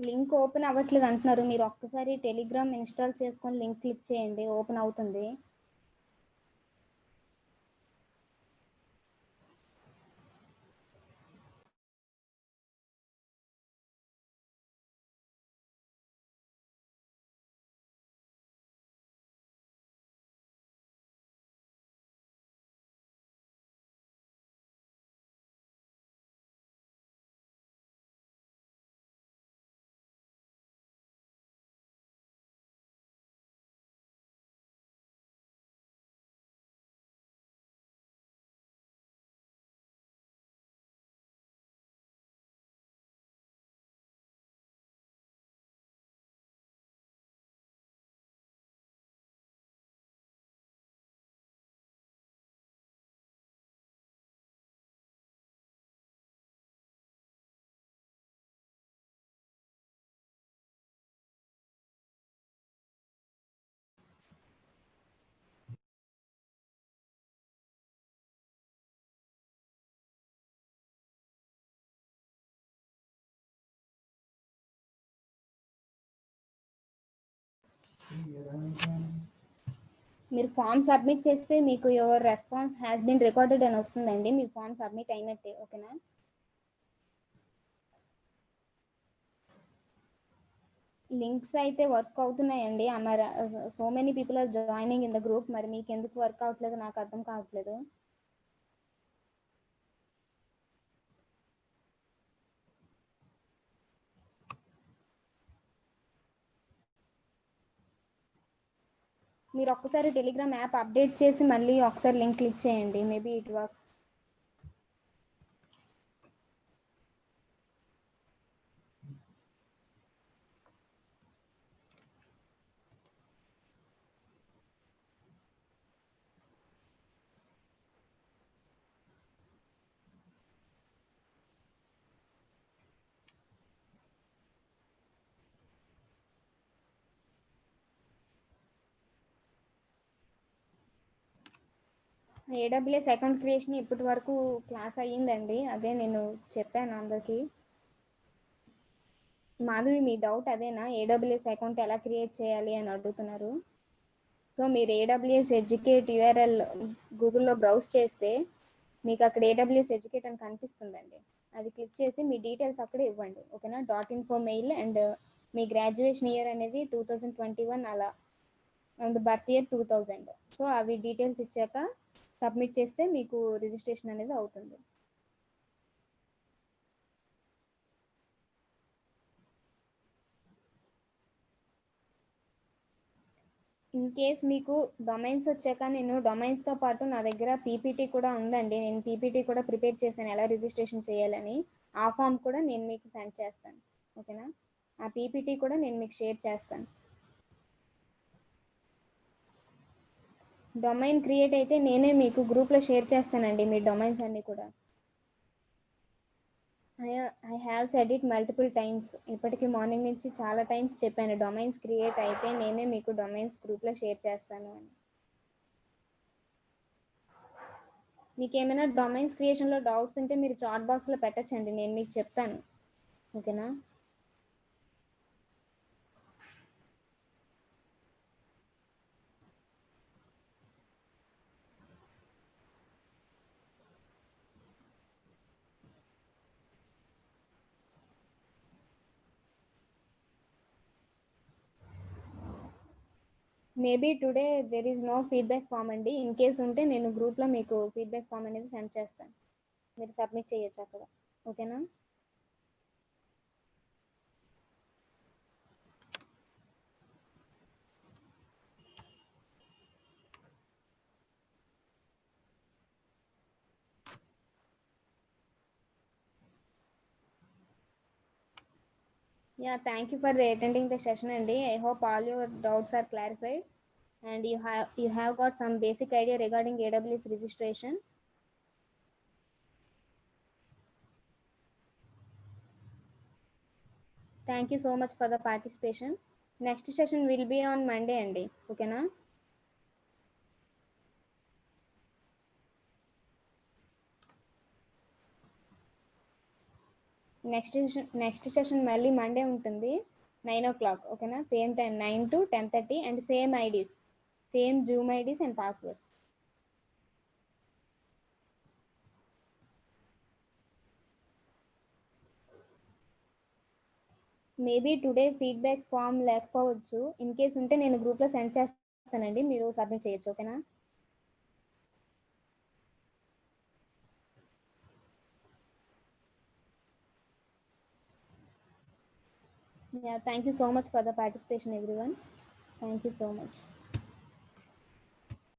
లింక్ ఓపెన్ అవ్వట్లేదు అంటున్నారు. మీరు ఒక్కసారి టెలిగ్రామ్ ఇన్స్టాల్ చేసుకొని లింక్ క్లిక్ చేయండి, ఓపెన్ అవుతుంది. మీరు ఫామ్ సబ్మిట్ చేస్తే మీకు your response has been recorded అని వస్తుందండి. మీ ఫామ్ సబ్మిట్ అయినట్టే, ఓకేనా. లింక్స్ అయితే వర్క్ అవుతున్నాయండి. మరి so many people are joining in the group. మరి మీకు ఎందుకు వర్క్ అవ్వట్లేదు నాకు అర్థం కావట్లేదు. మీరు ఒక్కసారి టెలిగ్రామ్ యాప్ అప్డేట్ చేసి మళ్ళీ ఒకసారి లింక్ క్లిక్ చేయండి. Maybe it works. AWS account creation ఇప్పటి వరకు క్లాస్ అయ్యిందండి. అదే నేను చెప్పాను అందరికీ. మాధవి, మీ డౌట్ అదేనా? ఏడబ్ల్యూఎస్ అకౌంట్ ఎలా క్రియేట్ చేయాలి అని అడుగుతున్నారు. సో మీరు ఏడబ్ల్యూఎస్ ఎడ్యుకేట్ యూఆర్ఎల్ గూగుల్లో బ్రౌజ్ చేస్తే మీకు అక్కడ ఏడబ్ల్యూఎస్ ఎడ్యుకేట్ అని కనిపిస్తుందండి. అది క్లిక్ చేసి మీ డీటెయిల్స్ అక్కడే ఇవ్వండి. ఓకేనా? .info male and me graduation year అనేది 2021 అలా, అండ్ బర్త్ ఇయర్ 2000. సో అవి డీటెయిల్స్ ఇచ్చాక సబ్మిట్ చేస్తే మీకు రిజిస్ట్రేషన్ అనేది అవుతుంది. ఇన్ కేస్ మీకు డొమైన్స్ వచ్చాక, నేను డొమైన్స్తో పాటు నా దగ్గర పీపీటీ కూడా ఉందండి. నేను పీపీటీ కూడా ప్రిపేర్ చేశాను ఎలా రిజిస్ట్రేషన్ చేయాలని. ఆ ఫామ్ కూడా నేను మీకు సెండ్ చేస్తాను. ఓకేనా? ఆ పీపీటీ కూడా నేను మీకు షేర్ చేస్తాను. డొమైన్ క్రియేట్ అయితే నేనే మీకు గ్రూప్లో షేర్ చేస్తానండి మీ డొమైన్స్ అన్నీ కూడా. I have said it multiple times. ఇప్పటికీ మార్నింగ్ నుంచి చాలా టైమ్స్ చెప్పాను, డొమైన్స్ క్రియేట్ అయితే నేనే మీకు డొమైన్స్ గ్రూప్లో షేర్ చేస్తాను అని. మీకు ఏమైనా డొమైన్స్ క్రియేషన్లో డౌట్స్ ఉంటే మీరు చాట్ బాక్స్లో పెట్టచ్చండి, నేను మీకు చెప్తాను. ఓకేనా? Maybe today there is no feedback form అండి. ఇన్ కేస్ ఉంటే నేను గ్రూప్లో మీకు ఫీడ్బ్యాక్ ఫామ్ అనేది సెండ్ చేస్తాను. మీరు సబ్మిట్ చేయొచ్చు అక్కడ. ఓకేనా? Yeah, thank you for attending the session అండి. I hope all your doubts are clarified and you have got some basic idea regarding AWS registration. Thank you so much for the participation. Next session will be on Monday అండి. ఓకేనా? Next session మళ్ళీ Monday ఉంటుంది, 9 o'clock. ఓకేనా? Same time 9 to 10:30 and same IDs, same Zoom IDs and passwords. Maybe today feedback form లేకపోవచ్చు. In case ఉంటే నేను గ్రూప్లో send చేస్తానండి, మీరు సబ్మిట్ చేయొచ్చు. ఓకేనా? Yeah, thank you so much for the participation everyone. Thank you so much.